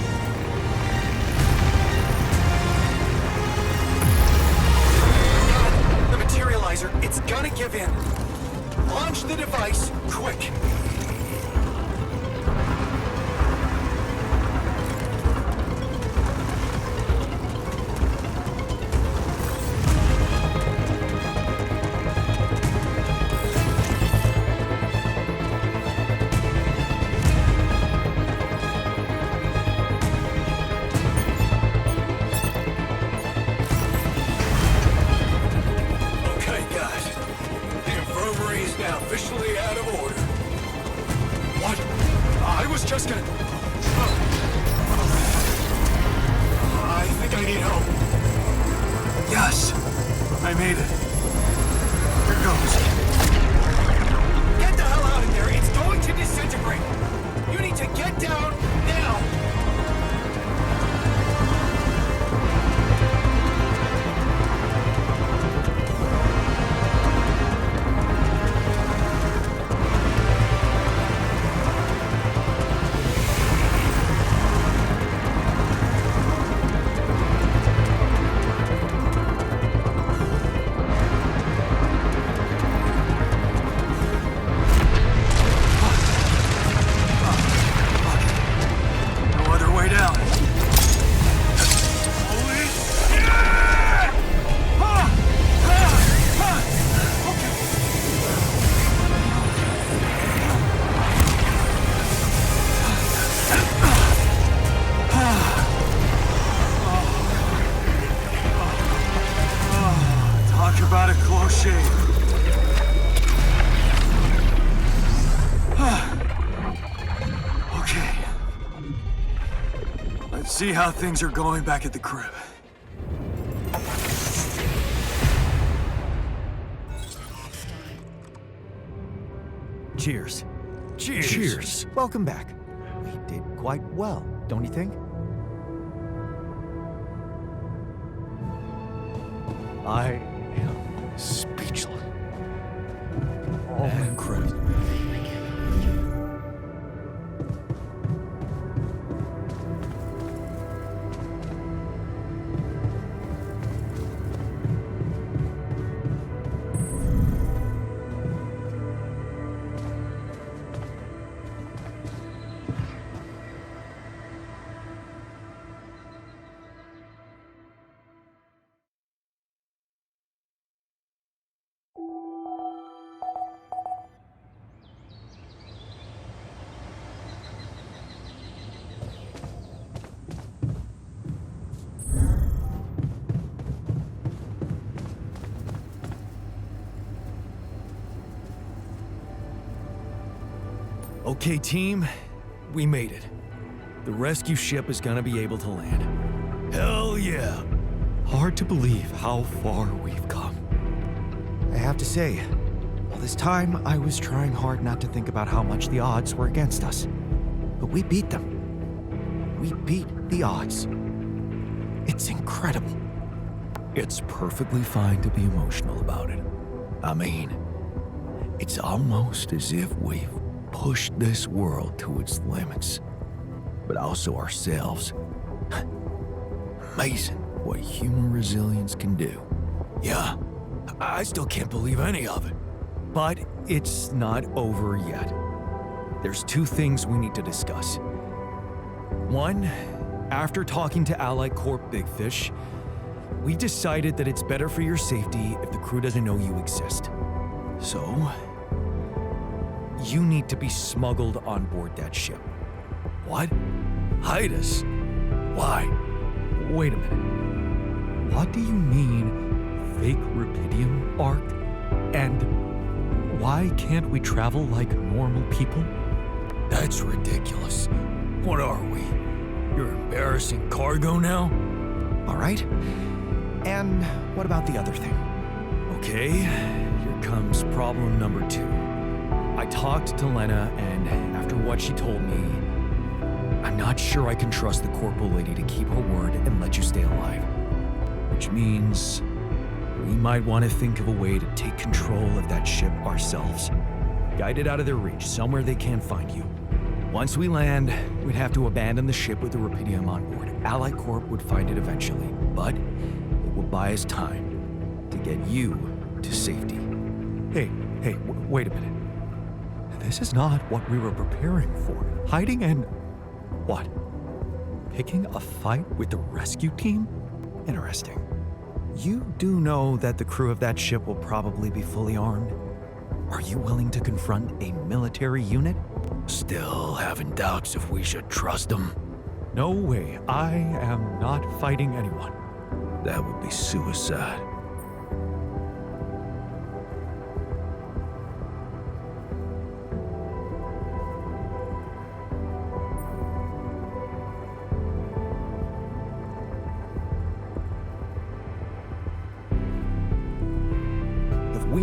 I think I need help. Yes! I made it. Here goes. Get the hell out of there! It's going to disintegrate! You need to get down now! No other way down. Holy shit! Talk about a close shave. Okay. Let's see how things are going back at the crib. Cheers. Cheers. Welcome back. We did quite well, don't you think? I am speechless. Oh, incredible. Okay, team, we made it. The rescue ship is gonna be able to land. Hell yeah! Hard to believe how far we've come. I have to say, all this time I was trying hard not to think about how much the odds were against us. But we beat them. We beat the odds. It's incredible. It's perfectly fine to be emotional about it. I mean, it's almost as if we've pushed this world to its limits, but also ourselves. Amazing what human resilience can do. Yeah, I still can't believe any of it. But it's not over yet. There's two things we need to discuss. One, after talking to Allied Corp Big Fish, we decided that it's better for your safety if the crew doesn't know you exist. So, you need to be smuggled on board that ship. What? Hide us? Why? Wait a minute. What do you mean, fake Rapidium arc? And why can't we travel like normal people? That's ridiculous. What are we? You're embarrassing cargo now? All right. And what about the other thing? Okay, here comes problem number 2. I talked to Lena, and after what she told me, I'm not sure I can trust the corporal lady to keep her word and let you stay alive. Which means we might want to think of a way to take control of that ship ourselves. Guide it out of their reach, somewhere they can't find you. Once we land, we'd have to abandon the ship with the Rapidium on board. Allied Corp would find it eventually, but it will buy us time to get you to safety. Hey, wait a minute. This is not what we were preparing for. Hiding and... what? Picking a fight with the rescue team? Interesting. You do know that the crew of that ship will probably be fully armed? Are you willing to confront a military unit? Still having doubts if we should trust them. No way. I am not fighting anyone. That would be suicide.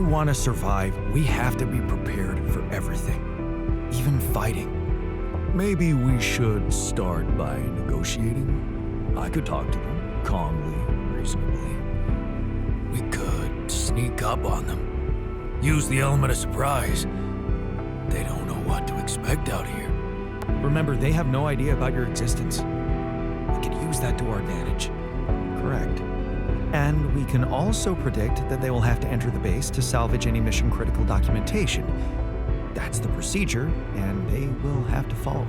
want to survive, we have to be prepared for everything, even fighting. Maybe we should start by negotiating. I could talk to them, calmly, reasonably. We could sneak up on them. Use the element of surprise. They don't know what to expect out here. Remember, they have no idea about your existence. We could use that to our advantage. Correct. And we can also predict that they will have to enter the base to salvage any mission-critical documentation. That's the procedure, and they will have to follow it.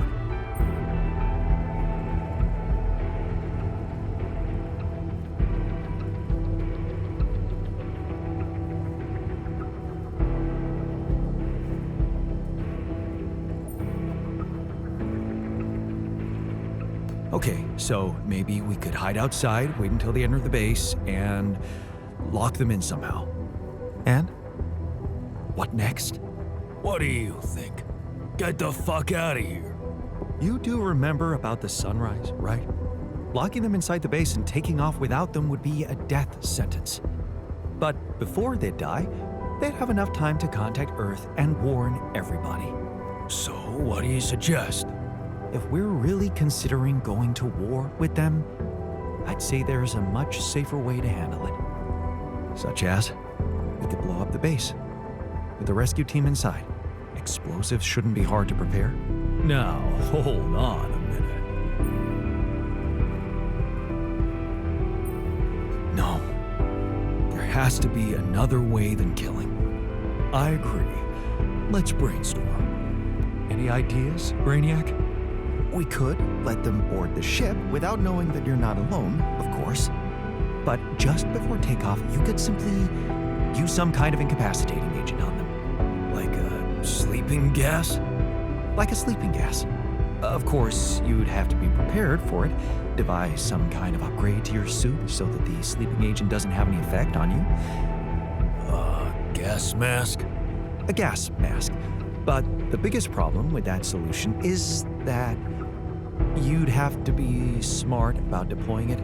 Okay, so maybe we could hide outside, wait until they enter the base, and lock them in somehow. And? What next? What do you think? Get the fuck out of here. You do remember about the sunrise, right? Locking them inside the base and taking off without them would be a death sentence. But before they'd die, they'd have enough time to contact Earth and warn everybody. So, what do you suggest? If we're really considering going to war with them, I'd say there's a much safer way to handle it. Such as, we could blow up the base with the rescue team inside. Explosives shouldn't be hard to prepare. Now, hold on a minute. No. There has to be another way than killing. I agree. Let's brainstorm. Any ideas, Brainiac? We could let them board the ship without knowing that you're not alone, of course. But just before takeoff, you could simply use some kind of incapacitating agent on them. Like a sleeping gas? Like a sleeping gas. Of course, you'd have to be prepared for it. Devise some kind of upgrade to your suit so that the sleeping agent doesn't have any effect on you. Gas mask? A gas mask. But the biggest problem with that solution is that you'd have to be smart about deploying it.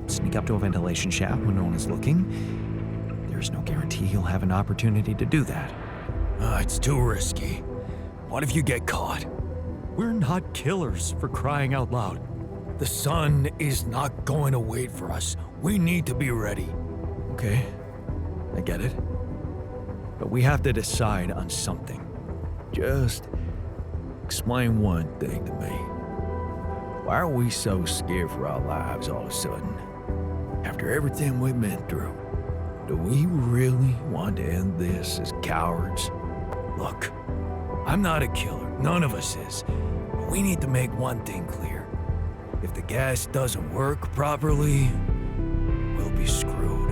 Sneak up to a ventilation shaft when no one is looking. There's no guarantee you'll have an opportunity to do that. It's too risky. What if you get caught? We're not killers, for crying out loud. The sun is not going to wait for us. We need to be ready. Okay, I get it. But we have to decide on something. Just explain one thing to me. Why are we so scared for our lives all of a sudden? After everything we've been through, do we really want to end this as cowards? Look, I'm not a killer. None of us is. But we need to make one thing clear. If the gas doesn't work properly, we'll be screwed.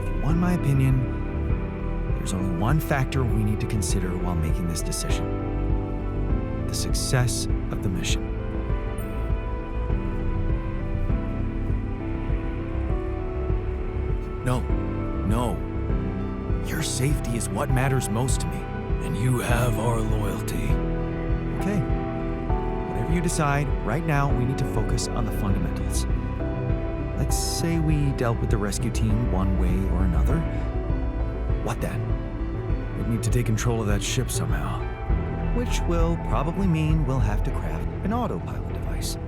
If you want my opinion, there's only one factor we need to consider while making this decision: the success of the mission. No. Your safety is what matters most to me. And you have our loyalty. Okay. Whatever you decide, right now we need to focus on the fundamentals. Let's say we dealt with the rescue team one way or another. What then? We need to take control of that ship somehow. Which will probably mean we'll have to craft an autopilot device,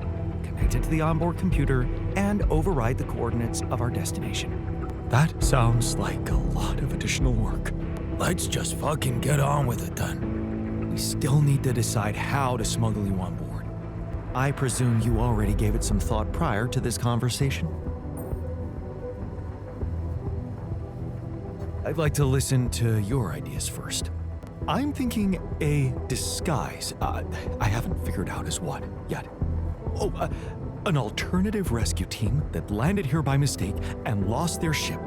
connect it to the onboard computer, and override the coordinates of our destination. That sounds like a lot of additional work. Let's just fucking get on with it then. We still need to decide how to smuggle you on board. I presume you already gave it some thought prior to this conversation. I'd like to listen to your ideas first. I'm thinking a disguise. I haven't figured out as what yet. An alternative rescue team that landed here by mistake and lost their ship.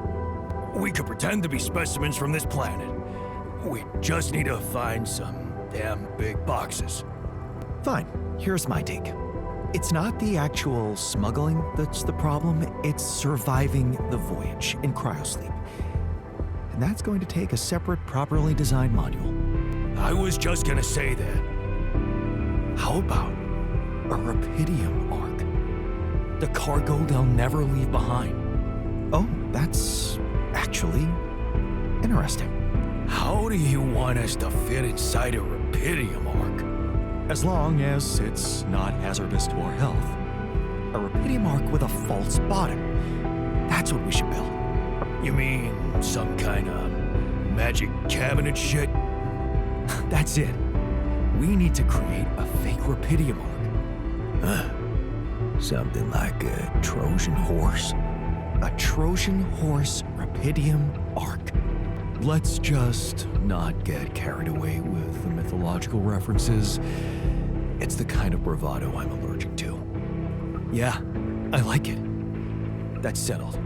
We could pretend to be specimens from this planet. We just need to find some damn big boxes. Fine, here's my take. It's not the actual smuggling that's the problem, it's surviving the voyage in cryosleep. And that's going to take a separate, properly designed module. I was just gonna say that. How about a Rapidium arc? The cargo they'll never leave behind. Oh, that's actually interesting. How do you want us to fit inside a Rapidium arc? As long as it's not hazardous to our health. A Rapidium arc with a false bottom. That's what we should build. You mean some kind of magic cabinet shit? That's it. We need to create a fake Rapidium arc. Something like a Trojan horse. A Trojan horse Rapidium arc. Let's just not get carried away with the mythological references. It's the kind of bravado I'm allergic to. Yeah, I like it. That's settled.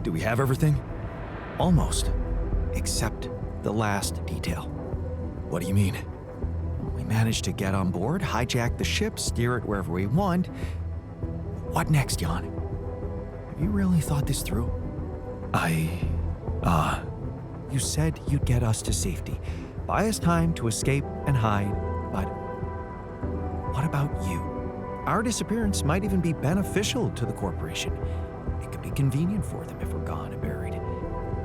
Do we have everything? Almost. Except the last detail. What do you mean? We managed to get on board, hijack the ship, steer it wherever we want. What next, Jan? Have you really thought this through? You said you'd get us to safety, buy us time to escape and hide, but what about you? Our disappearance might even be beneficial to the corporation. It could be convenient for them if we're gone and buried.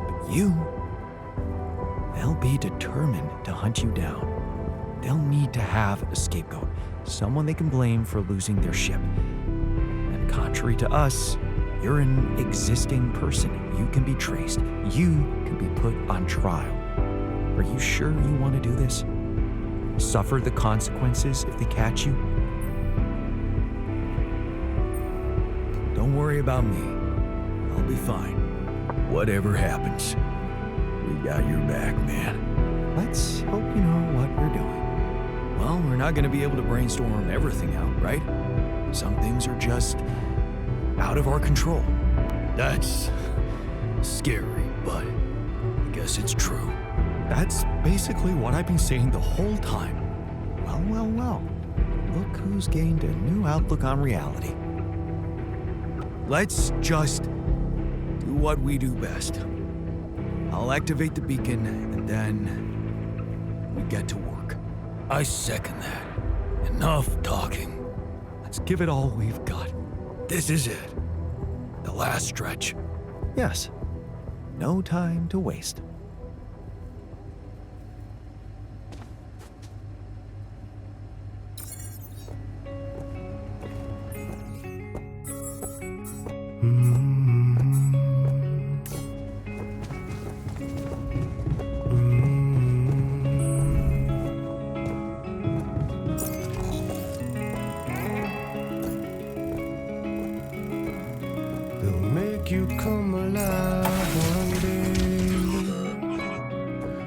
But you, they'll be determined to hunt you down. They'll need to have a scapegoat, someone they can blame for losing their ship. And contrary to us, you're an existing person. You can be traced. You can be put on trial. Are you sure you want to do this? Suffer the consequences if they catch you? Don't worry about me. I'll be fine. Whatever happens, we got your back, man. Let's hope you know what we're doing. Well, we're not going to be able to brainstorm everything out, right? Some things are just out of our control. That's scary, but I guess it's true. That's basically what I've been saying the whole time. Well. Look who's gained a new outlook on reality. Let's just do what we do best. I'll activate the beacon, and then we get to work. I second that. Enough talking. Let's give it all we've got. This is it. The last stretch. Yes. No time to waste. You come alive one day.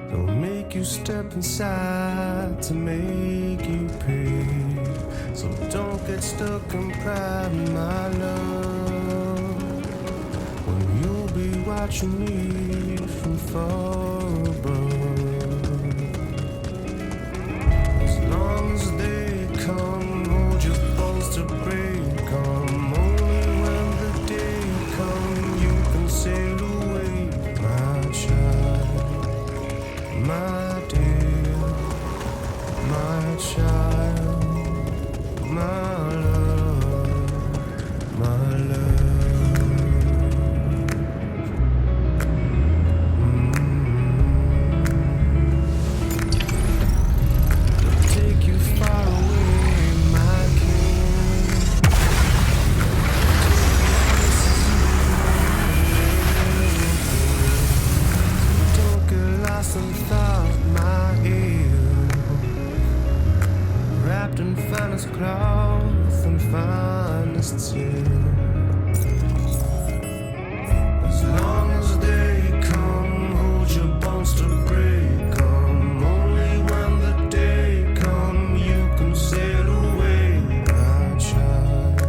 They'll make you step inside to make you pay. So don't get stuck in pride, my love, when you'll be watching me from far above. As long as they come, hold your balls to break on. Sail away, my child, my dear, my child, my love, my love. Take you far away, my king. And thought my ear, wrapped in finest cloth and finest tear. As long as they come, hold your bones to break them. Only when the day come, you can sail away, my child,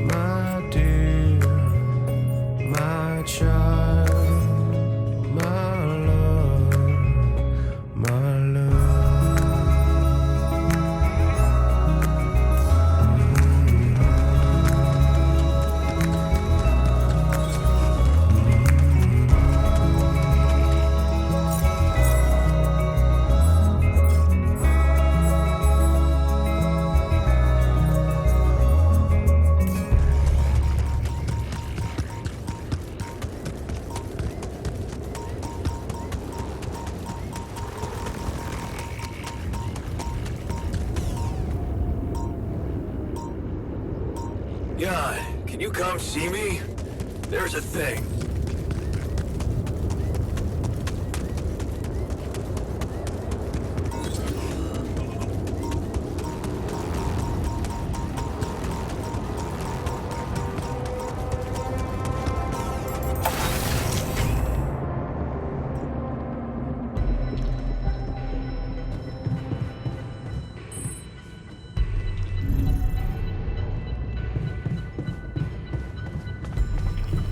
my dear, my child. Jan, can you come see me? There's a thing.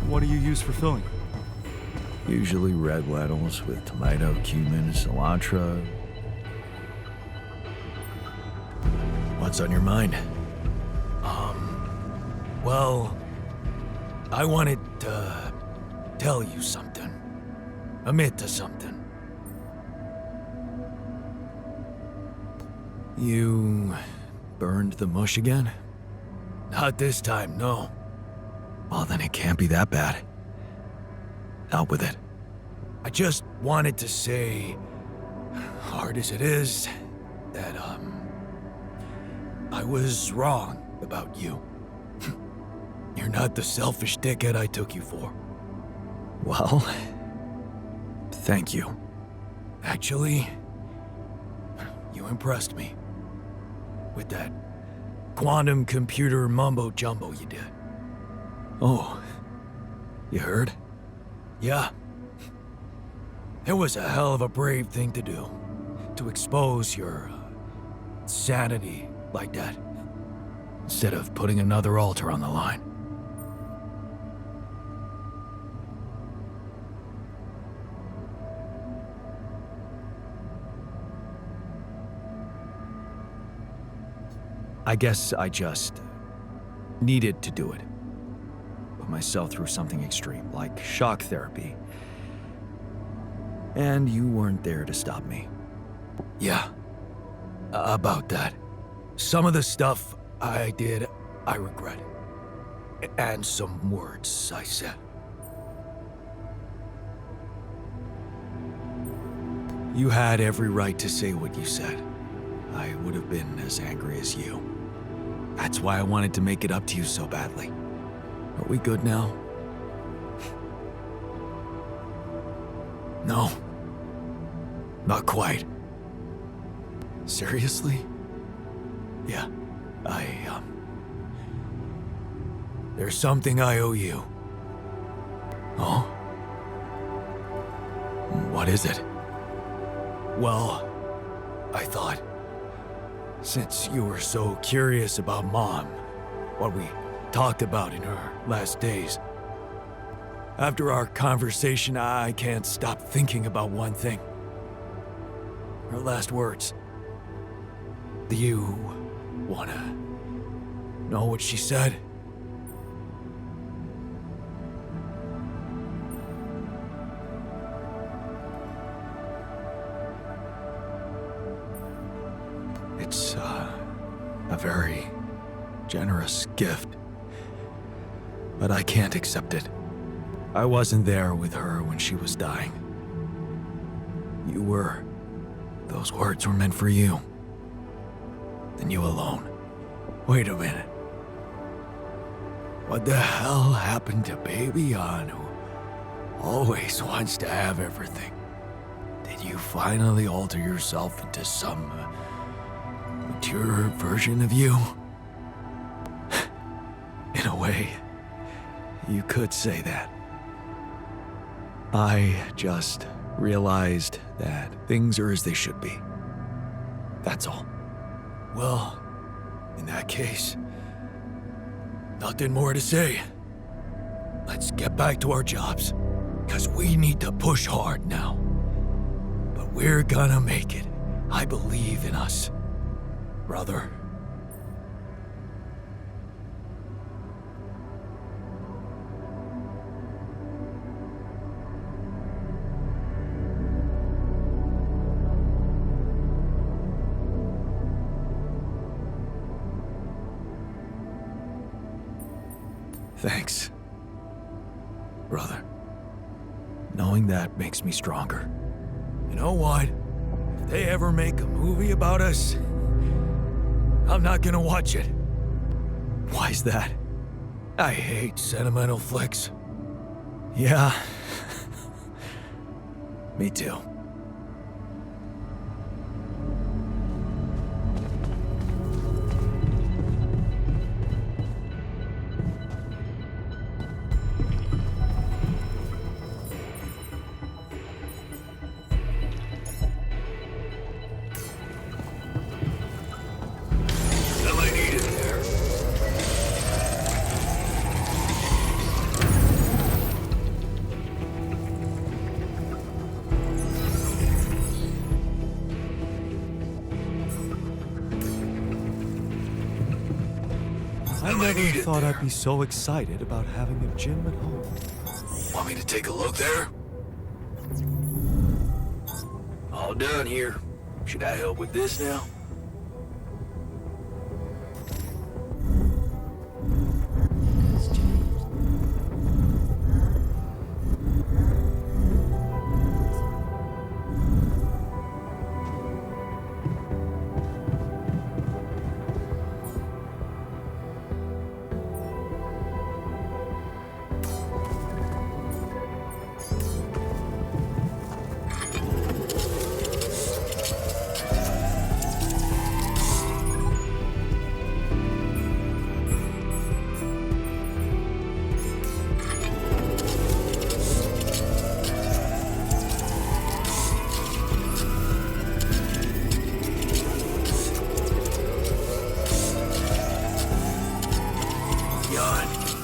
What do you use for filling? Usually red lentils with tomato, cumin, cilantro. What's on your mind? Well, I wanted to tell you something. Admit to something. You burned the mush again? Not this time, no. Well, then it can't be that bad. Out with it. I just wanted to say, hard as it is, that, I was wrong about you. You're not the selfish dickhead I took you for. Well, thank you. Actually, you impressed me. With that quantum computer mumbo-jumbo you did. Oh, you heard? Yeah. It was a hell of a brave thing to do. To expose your sanity like that. Instead of putting another altar on the line. I guess I just needed to do it. Put myself through something extreme, like shock therapy. And you weren't there to stop me. Yeah, about that. Some of the stuff I did, I regret. And some words I said. You had every right to say what you said. I would have been as angry as you. That's why I wanted to make it up to you so badly. Are we good now? No. Not quite. Seriously? Yeah, there's something I owe you. Oh? What is it? Well, I thought, since you were so curious about Mom, what we talked about in her last days, after our conversation, I can't stop thinking about one thing. Her last words. Do you wanna know what she said? It's a very generous gift, but I can't accept it. I wasn't there with her when she was dying. You were. Those words were meant for you. And you alone. Wait a minute. What the hell happened to Baby Jan, who always wants to have everything? Did you finally alter yourself into some mature version of you? In a way, you could say that. I just realized that things are as they should be. That's all. Well, in that case, nothing more to say. Let's get back to our jobs, because we need to push hard now. But we're gonna make it. I believe in us, brother. Thanks, brother. Knowing that makes me stronger. You know what? If they ever make a movie about us, I'm not gonna watch it. Why's that? I hate sentimental flicks. Yeah. Me too. I never thought I'd be so excited about having a gym at home. Want me to take a look there? All done here. Should I help with this now?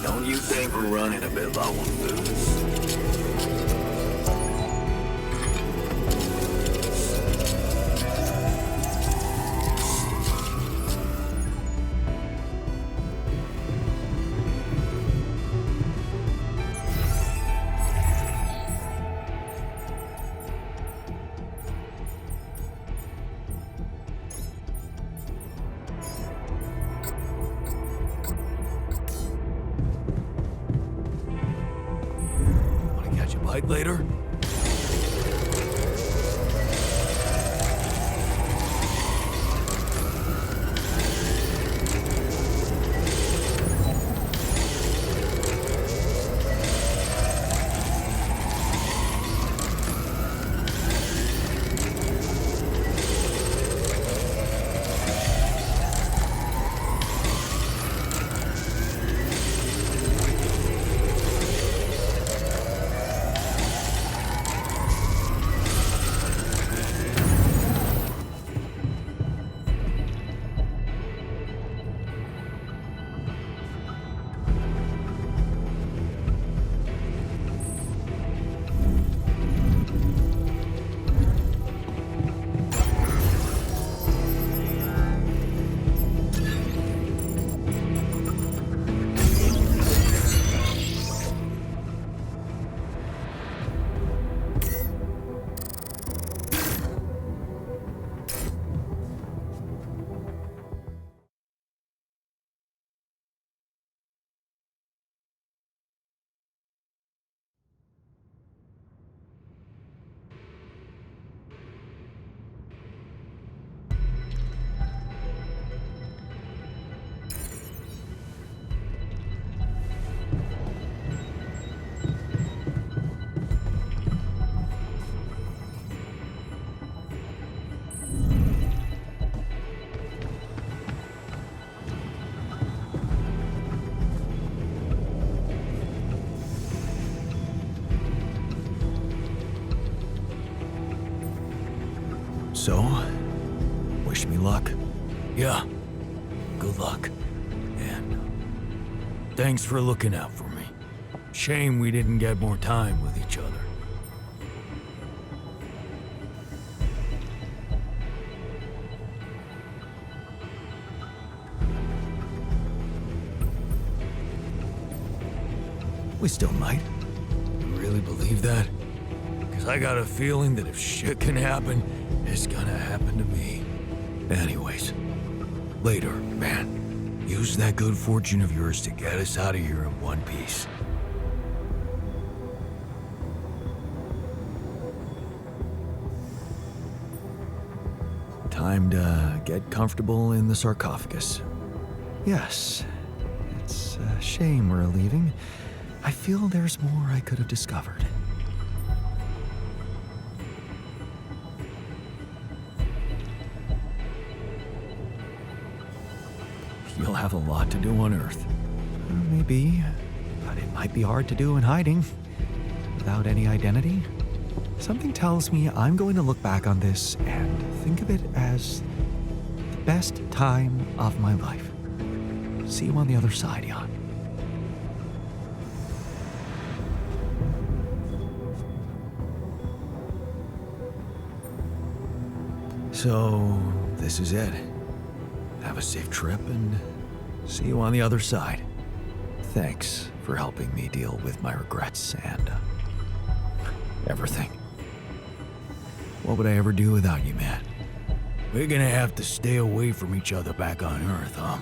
Don't you think we're running a bit low on food? Catch a bite later? So, wish me luck. Yeah, good luck. And thanks for looking out for me. Shame we didn't get more time with each other. We still might. You really believe that? Because I got a feeling that if shit can happen, it's gonna happen to me. Anyways, later, man. Use that good fortune of yours to get us out of here in one piece. Time to get comfortable in the sarcophagus. Yes, it's a shame we're leaving. I feel there's more I could have discovered. You'll have a lot to do on Earth. Maybe, but it might be hard to do in hiding. Without any identity. Something tells me I'm going to look back on this and think of it as the best time of my life. See you on the other side, Jan. So, this is it. Have a safe trip and see you on the other side. Thanks for helping me deal with my regrets and everything. What would I ever do without you, man? We're gonna have to stay away from each other back on Earth, huh?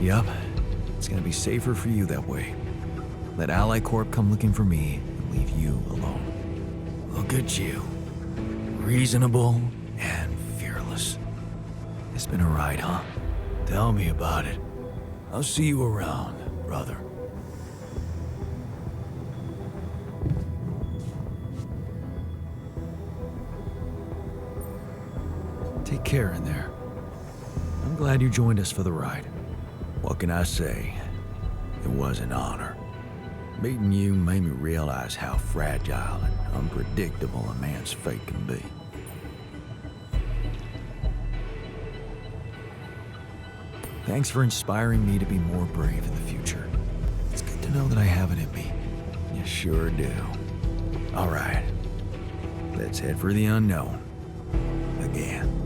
Yup. It's gonna be safer for you that way. Let Ally Corp come looking for me and leave you alone. Look at you. Reasonable and fearless. It's been a ride, huh? Tell me about it. I'll see you around, brother. Take care in there. I'm glad you joined us for the ride. What can I say? It was an honor. Meeting you made me realize how fragile and unpredictable a man's fate can be. Thanks for inspiring me to be more brave in the future. It's good to know that I have it in me. You sure do. All right. Let's head for the unknown. Again.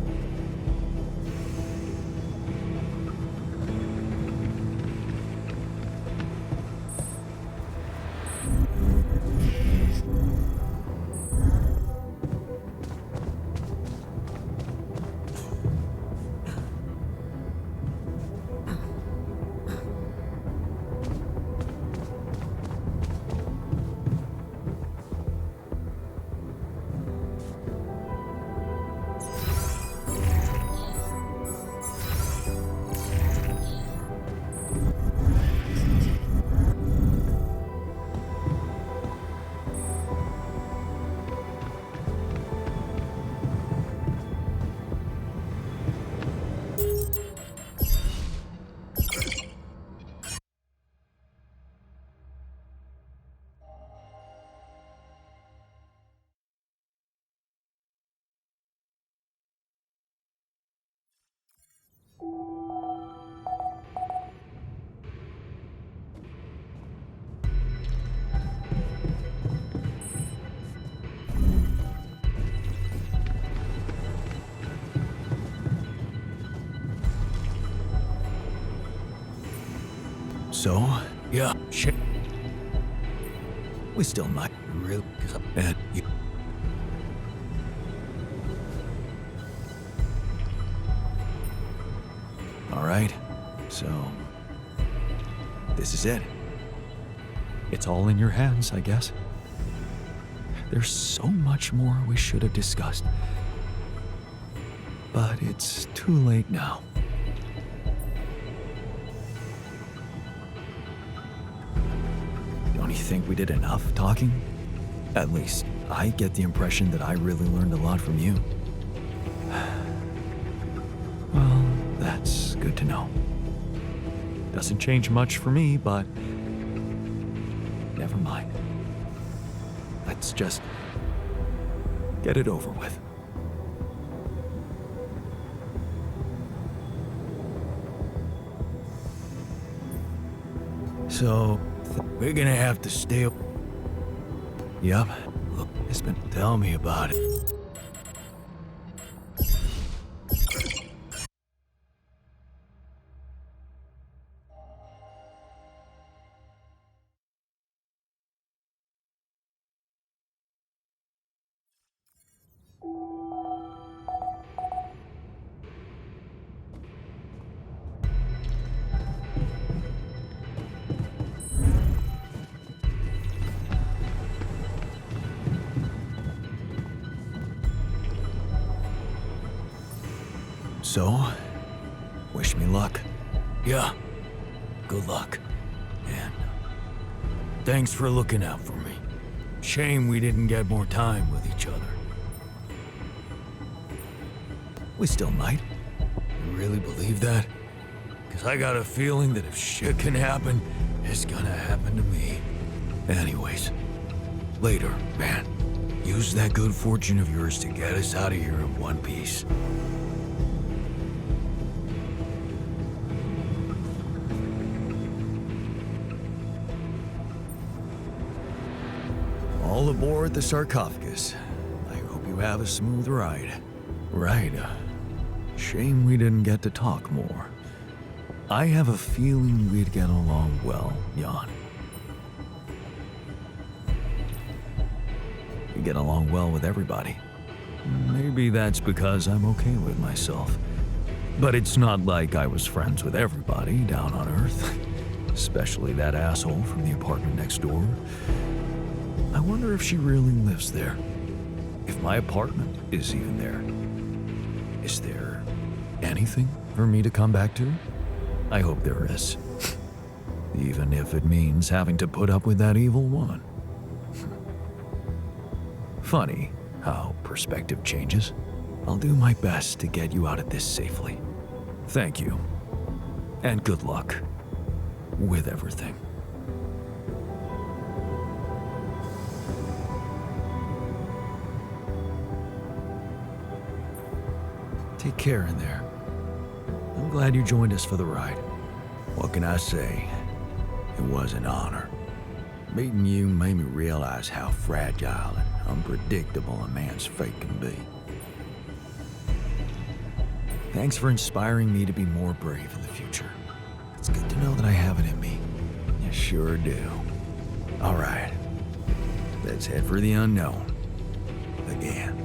So, yeah, shit. We still might Really? And you. All right. So, this is it. It's all in your hands, I guess. There's so much more we should have discussed. But it's too late now. Don't you think we did enough talking? At least, I get the impression that I really learned a lot from you. Well, that's good to know. Doesn't change much for me, but never mind. Let's just get it over with. So, we're gonna have to stay. Yup. Look, it's been. Tell me about it. So, wish me luck. Yeah, good luck. And thanks for looking out for me. Shame we didn't get more time with each other. We still might. You really believe that? Because I got a feeling that if shit can happen, it's gonna happen to me. Anyways, later, man. Use that good fortune of yours to get us out of here in one piece. All aboard the sarcophagus. I hope you have a smooth ride. Right. Shame we didn't get to talk more. I have a feeling we'd get along well, Jan. You get along well with everybody. Maybe that's because I'm okay with myself. But it's not like I was friends with everybody down on Earth. Especially that asshole from the apartment next door. I wonder if she really lives there. If my apartment is even there. Is there anything for me to come back to? I hope there is. Even if it means having to put up with that evil woman. Funny how perspective changes. I'll do my best to get you out of this safely. Thank you. And good luck with everything. Take care in there. I'm glad you joined us for the ride. What can I say? It was an honor. Meeting you made me realize how fragile and unpredictable a man's fate can be. Thanks for inspiring me to be more brave in the future. It's good to know that I have it in me. You sure do. All right. Let's head for the unknown. Again.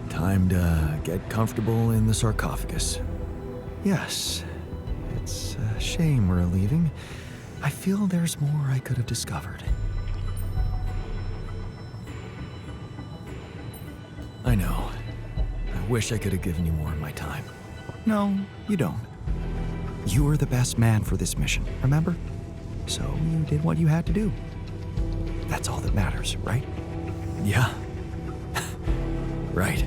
Time to get comfortable in the sarcophagus. Yes, it's a shame we're leaving. I feel there's more I could have discovered. I know. I wish I could have given you more of my time. No, you don't. You were the best man for this mission, remember? So you did what you had to do. That's all that matters, right? Yeah. Right.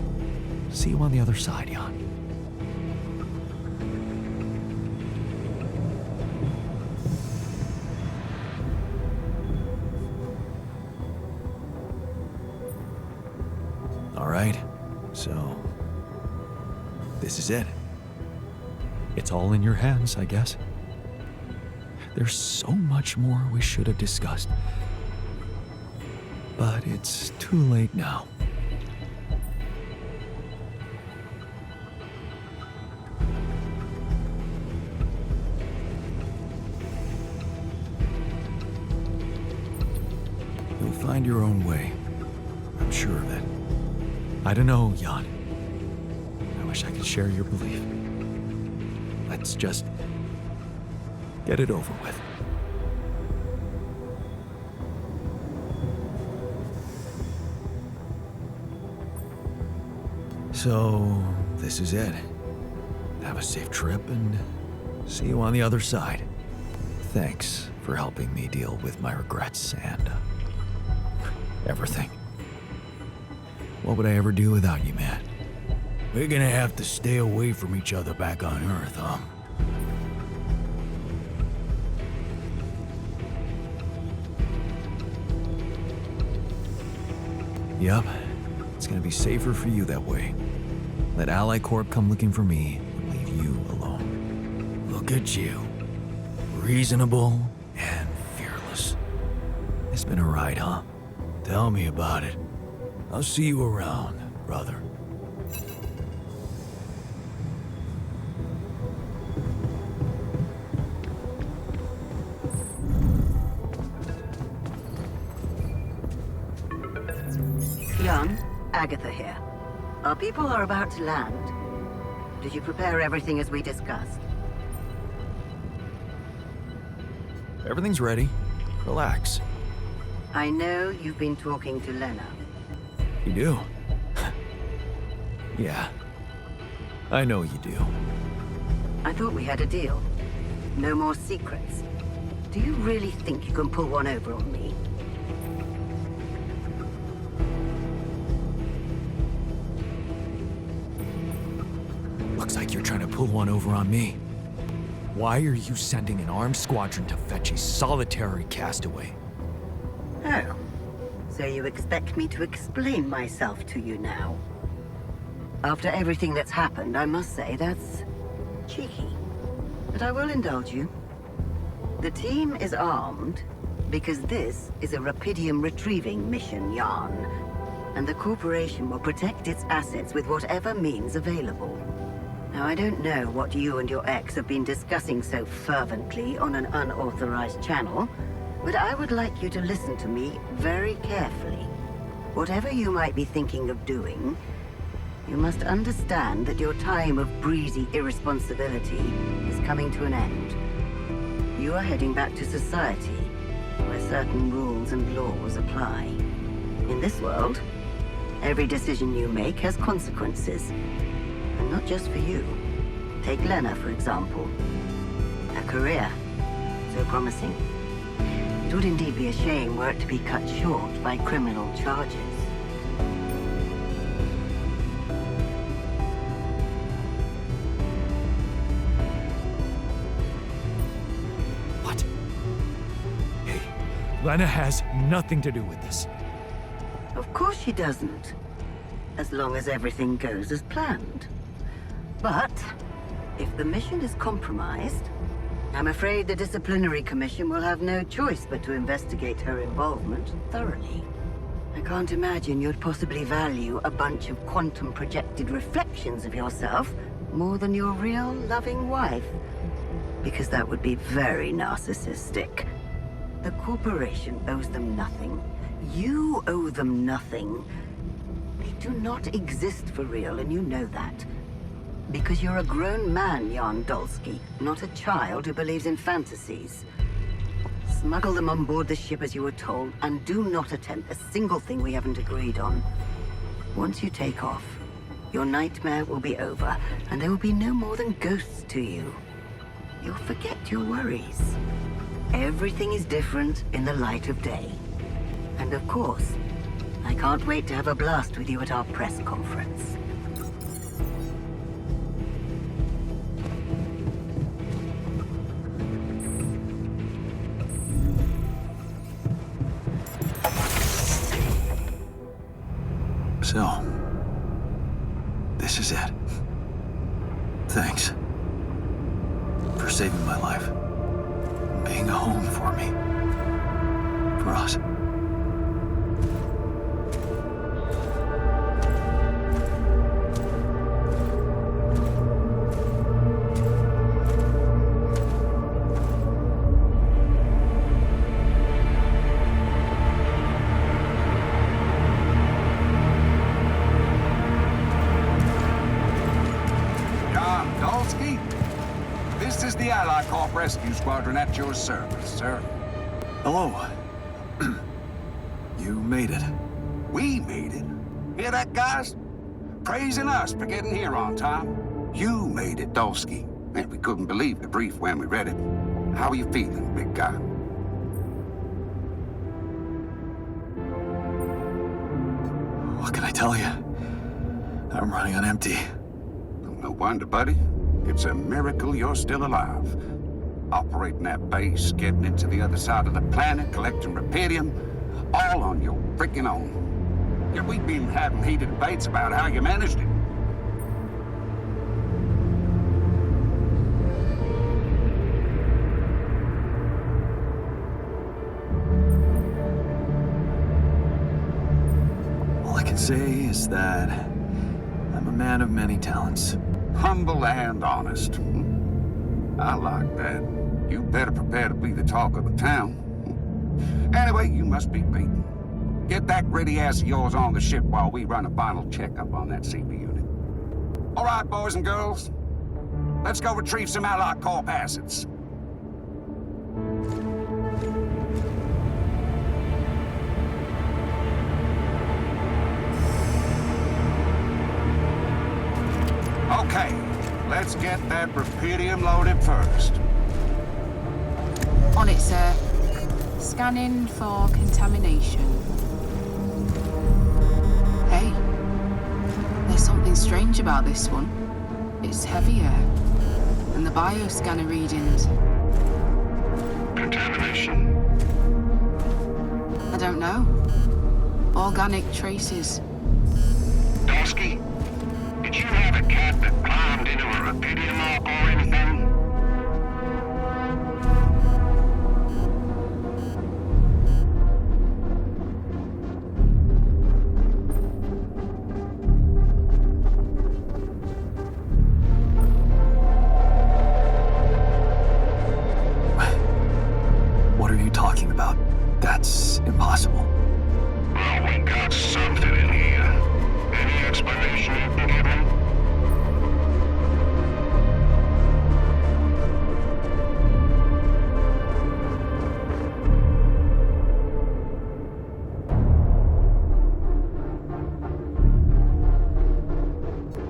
See you on the other side, Jan. All right, so this is it. It's all in your hands, I guess. There's so much more we should have discussed. But it's too late now. You'll find your own way. I'm sure of it. I don't know, Jan. I wish I could share your belief. Let's just get it over with. So, this is it. Have a safe trip and see you on the other side. Thanks for helping me deal with my regrets and everything. What would I ever do without you, man? We're gonna have to stay away from each other back on Earth, huh? Yep. It's gonna be safer for you that way. Let Ally Corp come looking for me and leave you alone. Look at you. Reasonable and fearless. It's been a ride, huh? Tell me about it. I'll see you around, brother. Jan, Agatha here. Our people are about to land. Did you prepare everything as we discussed? Everything's ready. Relax. I know you've been talking to Lena. You do? Yeah. I know you do. I thought we had a deal. No more secrets. Do you really think you can pull one over on me? Looks like you're trying to pull one over on me. Why are you sending an armed squadron to fetch a solitary castaway? Oh. So you expect me to explain myself to you now? After everything that's happened, I must say that's cheeky. But I will indulge you. The team is armed because this is a Rapidium retrieving mission, Yarn. And the corporation will protect its assets with whatever means available. Now, I don't know what you and your ex have been discussing so fervently on an unauthorized channel, but I would like you to listen to me very carefully. Whatever you might be thinking of doing, you must understand that your time of breezy irresponsibility is coming to an end. You are heading back to society, where certain rules and laws apply. In this world, every decision you make has consequences. And not just for you. Take Lena, for example. A career, so promising. It would indeed be a shame were it to be cut short by criminal charges. What? Hey, Lena has nothing to do with this. Of course she doesn't. As long as everything goes as planned. But, if the mission is compromised, I'm afraid the Disciplinary Commission will have no choice but to investigate her involvement thoroughly. I can't imagine you'd possibly value a bunch of quantum-projected reflections of yourself more than your real, loving wife. Because that would be very narcissistic. The corporation owes them nothing. You owe them nothing. They do not exist for real, and you know that. Because you're a grown man, Jan Dolsky, not a child who believes in fantasies. Smuggle them on board the ship as you were told, and do not attempt a single thing we haven't agreed on. Once you take off, your nightmare will be over, and there will be no more than ghosts to you. You'll forget your worries. Everything is different in the light of day. And of course, I can't wait to have a blast with you at our press conference. So, this is it. Thanks for saving my life, being a home for me, for us. Rescue Squadron at your service, sir. Hello. You made it. We made it. Hear that, guys? Praising us for getting here on time. You made it, Dolsky. And we couldn't believe the brief when we read it. How are you feeling, big guy? What can I tell you? I'm running on empty. No wonder, buddy. It's a miracle you're still alive. Operating that base, getting into the other side of the planet, collecting Rapidium, all on your freaking own. Yet we've been having heated debates about how you managed it. All I can say is that I'm a man of many talents. Humble and honest. I like that. You better prepare to be the talk of the town. Anyway, you must be beaten. Get that gritty ass of yours on the ship while we run a final checkup on that CB unit. All right, boys and girls. Let's go retrieve some Allied Corp assets. Let's get that rubidium loaded first. On it, sir. Scanning for contamination. Hey, there's something strange about this one. It's heavier than the bioscanner readings. Contamination? I don't know. Organic traces. Dosky, did you have a cat that climbed into a rubidium arc or anything? What are you talking about? That's impossible. Well, we got something in here. Any explanation you can give me?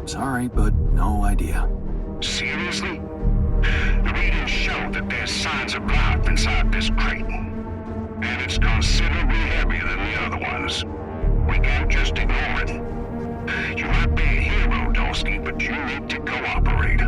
Sorry, but no idea. Seriously? The readings show that there's signs of life inside this crate. And it's considerably heavier than the other ones. We can't just ignore it. You might be a hero, Dosky, but you need to cooperate.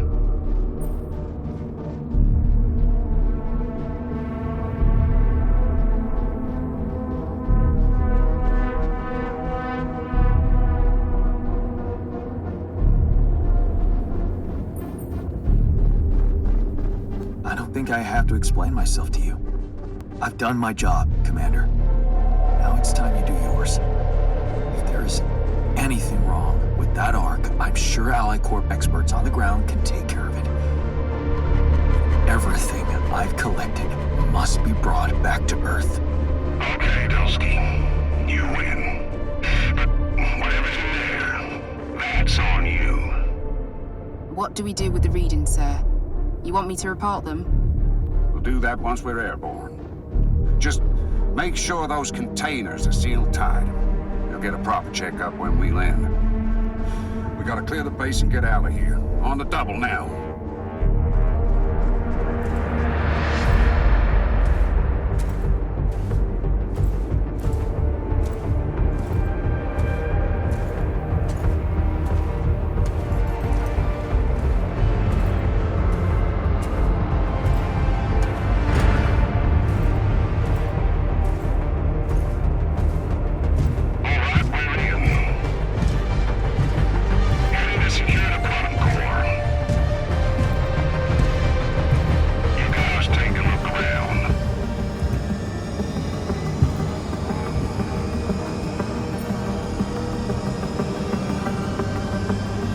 I don't think I have to explain myself to you. I've done my job, Commander. Now it's time you do yours. If there's anything wrong with that arc, I'm sure Ally Corp experts on the ground can take care of it. Everything I've collected must be brought back to Earth. Okay, Dosky. You win. But whatever's in there, that's on you. What do we do with the readings, sir? You want me to report them? We'll do that once we're airborne. Just make sure those containers are sealed tight. You'll get a proper checkup when we land. We gotta clear the base and get out of here. On the double now.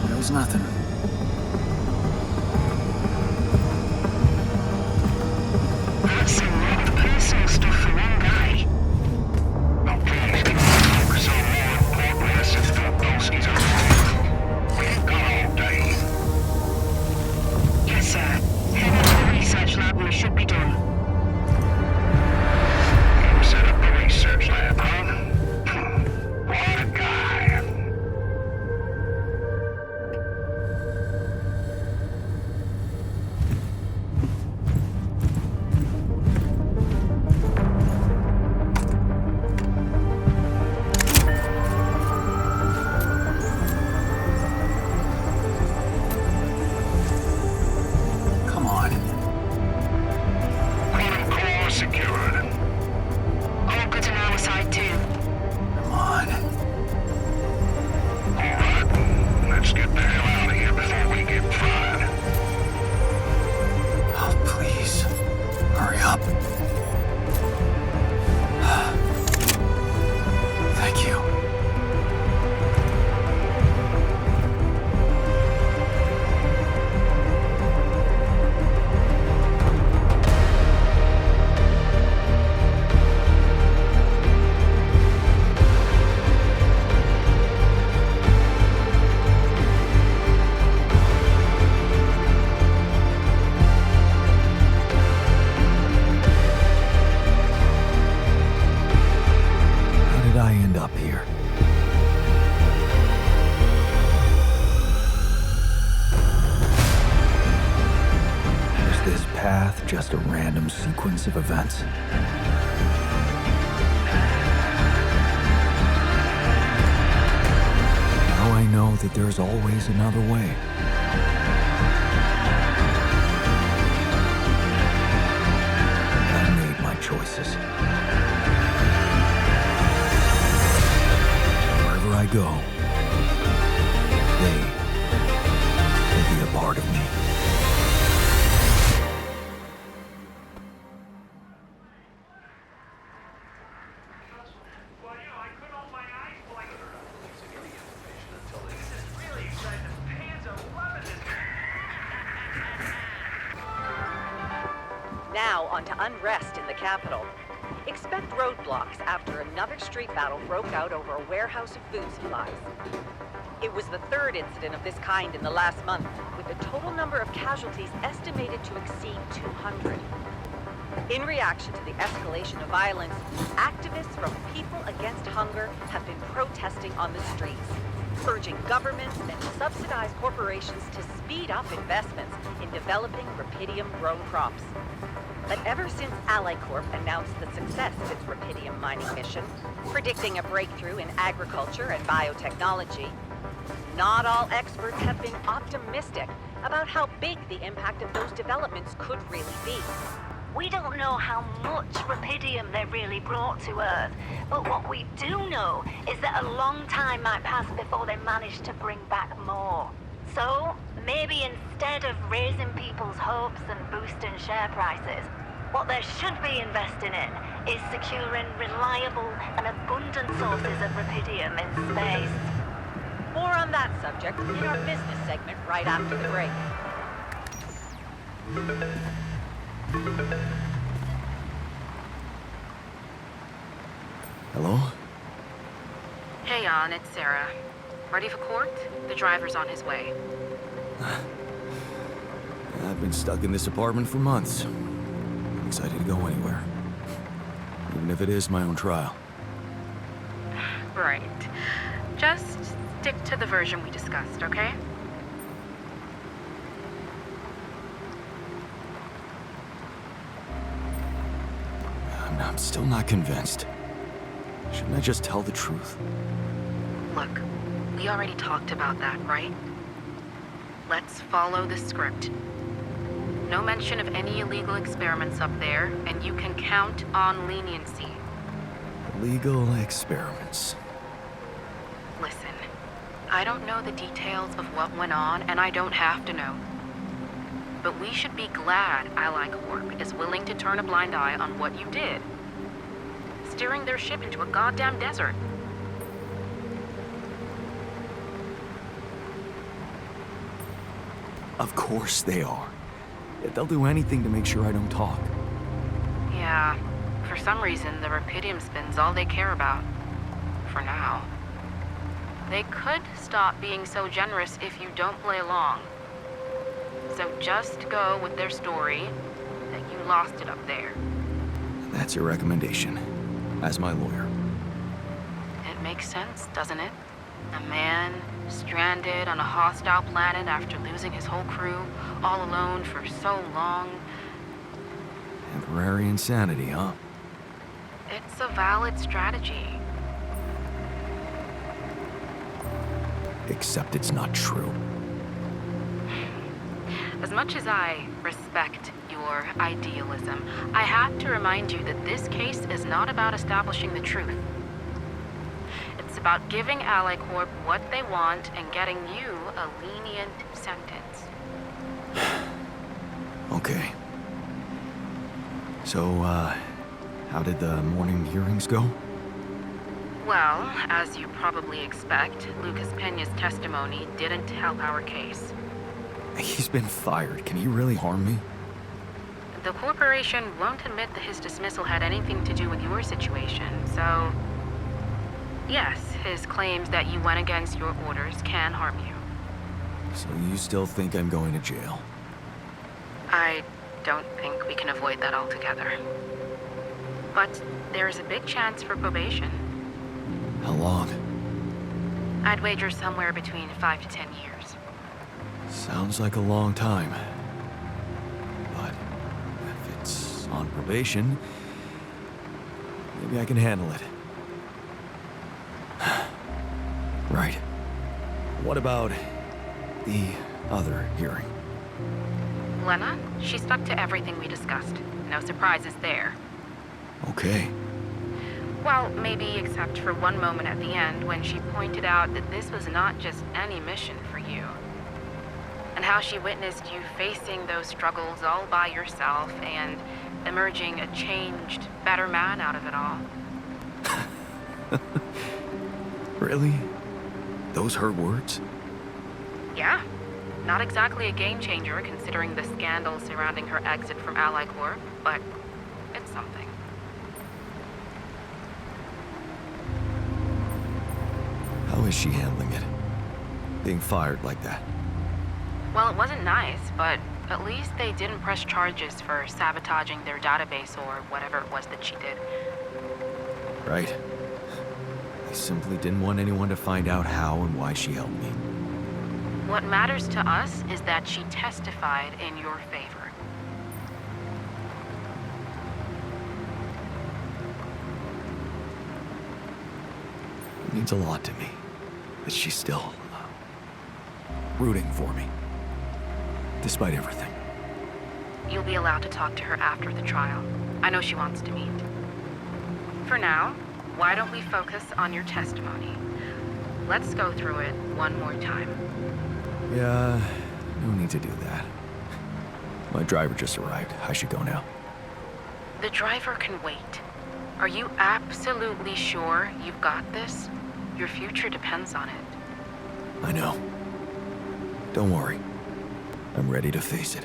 There's nothing. That's a lot of personal stuff for one guy. Oh, please, can you focus on more important assets for Dosky's arrival? We ain't got all day. Yes, sir. Head into the research lab and we should be done. You set up the research lab, huh? What a guy. Come on. Quantum core secured. All good on our side, too. Come on. All right, let's get the hell out of here before we get fried. Oh, please. Hurry up. Thank you. How did I end up here? just a random sequence of events. Now I know that there's always another way. I made my choices. Wherever I go, they will be a part of me. Now on to unrest in the capital. Expect roadblocks after another street battle broke out over a warehouse of food supplies. It was the third incident of this kind in the last month, with the total number of casualties estimated to exceed 200. In reaction to the escalation of violence, activists from People Against Hunger have been protesting on the streets, urging governments and subsidized corporations to speed up investments in developing rubidium-grown crops. But ever since Ally Corp announced the success of its rubidium mining mission, predicting a breakthrough in agriculture and biotechnology, not all experts have been optimistic about how big the impact of those developments could really be. We don't know how much rubidium they really brought to Earth, but what we do know is that a long time might pass before they manage to bring back more. So, maybe instead of raising people's hopes and boosting share prices, what they should be investing in is securing reliable and abundant sources of rubidium in space. More on that subject in our business segment right after the break. Hello? Hey, Jan, it's Sarah. Ready for court? The driver's on his way. I've been stuck in this apartment for months. I'm excited to go anywhere. Even if it is my own trial. Right. Just stick to the version we discussed, okay? I'm still not convinced. Shouldn't I just tell the truth? Look, we already talked about that, right? Let's follow the script. No mention of any illegal experiments up there, and you can count on leniency. Legal experiments. Listen, I don't know the details of what went on, and I don't have to know. But we should be glad Ally Corp is willing to turn a blind eye on what you did. Steering their ship into a goddamn desert. Of course they are. They'll do anything to make sure I don't talk. Yeah, for some reason, the rubidium spin's all they care about. For now. They could stop being so generous if you don't play along. So just go with their story that you lost it up there. That's your recommendation, as my lawyer. It makes sense, doesn't it? A man stranded on a hostile planet after losing his whole crew, all alone for so long. Temporary insanity, huh? It's a valid strategy. Except it's not true. As much as I respect your idealism, I have to remind you that this case is not about establishing the truth. It's about giving Ally Corp what they want and getting you a lenient sentence. Okay. So, how did the morning hearings go? Well, as you probably expect, Lucas Peña's testimony didn't help our case. He's been fired. Can he really harm me? The corporation won't admit that his dismissal had anything to do with your situation, so... Yes, his claims that you went against your orders can harm you. So you still think I'm going to jail? I don't think we can avoid that altogether. But there is a big chance for probation. How long? I'd wager somewhere between 5 to 10 years. Sounds like a long time. But that on probation, maybe I can handle it. Right. What about the other hearing? Lena, she stuck to everything we discussed. No surprises there. Okay. Well, maybe except for one moment at the end when she pointed out that this was not just any mission for you. And how she witnessed you facing those struggles all by yourself and emerging a changed, better man out of it all. Really? Those her words? Yeah. Not exactly a game changer considering the scandal surrounding her exit from Ally Corp, but it's something. How is she handling it? Being fired like that? Well, it wasn't nice, but at least they didn't press charges for sabotaging their database or whatever it was that she did. Right. I simply didn't want anyone to find out how and why she helped me. What matters to us is that she testified in your favor. It means a lot to me that she's still rooting for me, despite everything. You'll be allowed to talk to her after the trial. I know she wants to meet. For now, why don't we focus on your testimony? Let's go through it one more time. Yeah, no need to do that. My driver just arrived. I should go now. The driver can wait. Are you absolutely sure you've got this? Your future depends on it. I know. Don't worry. I'm ready to face it.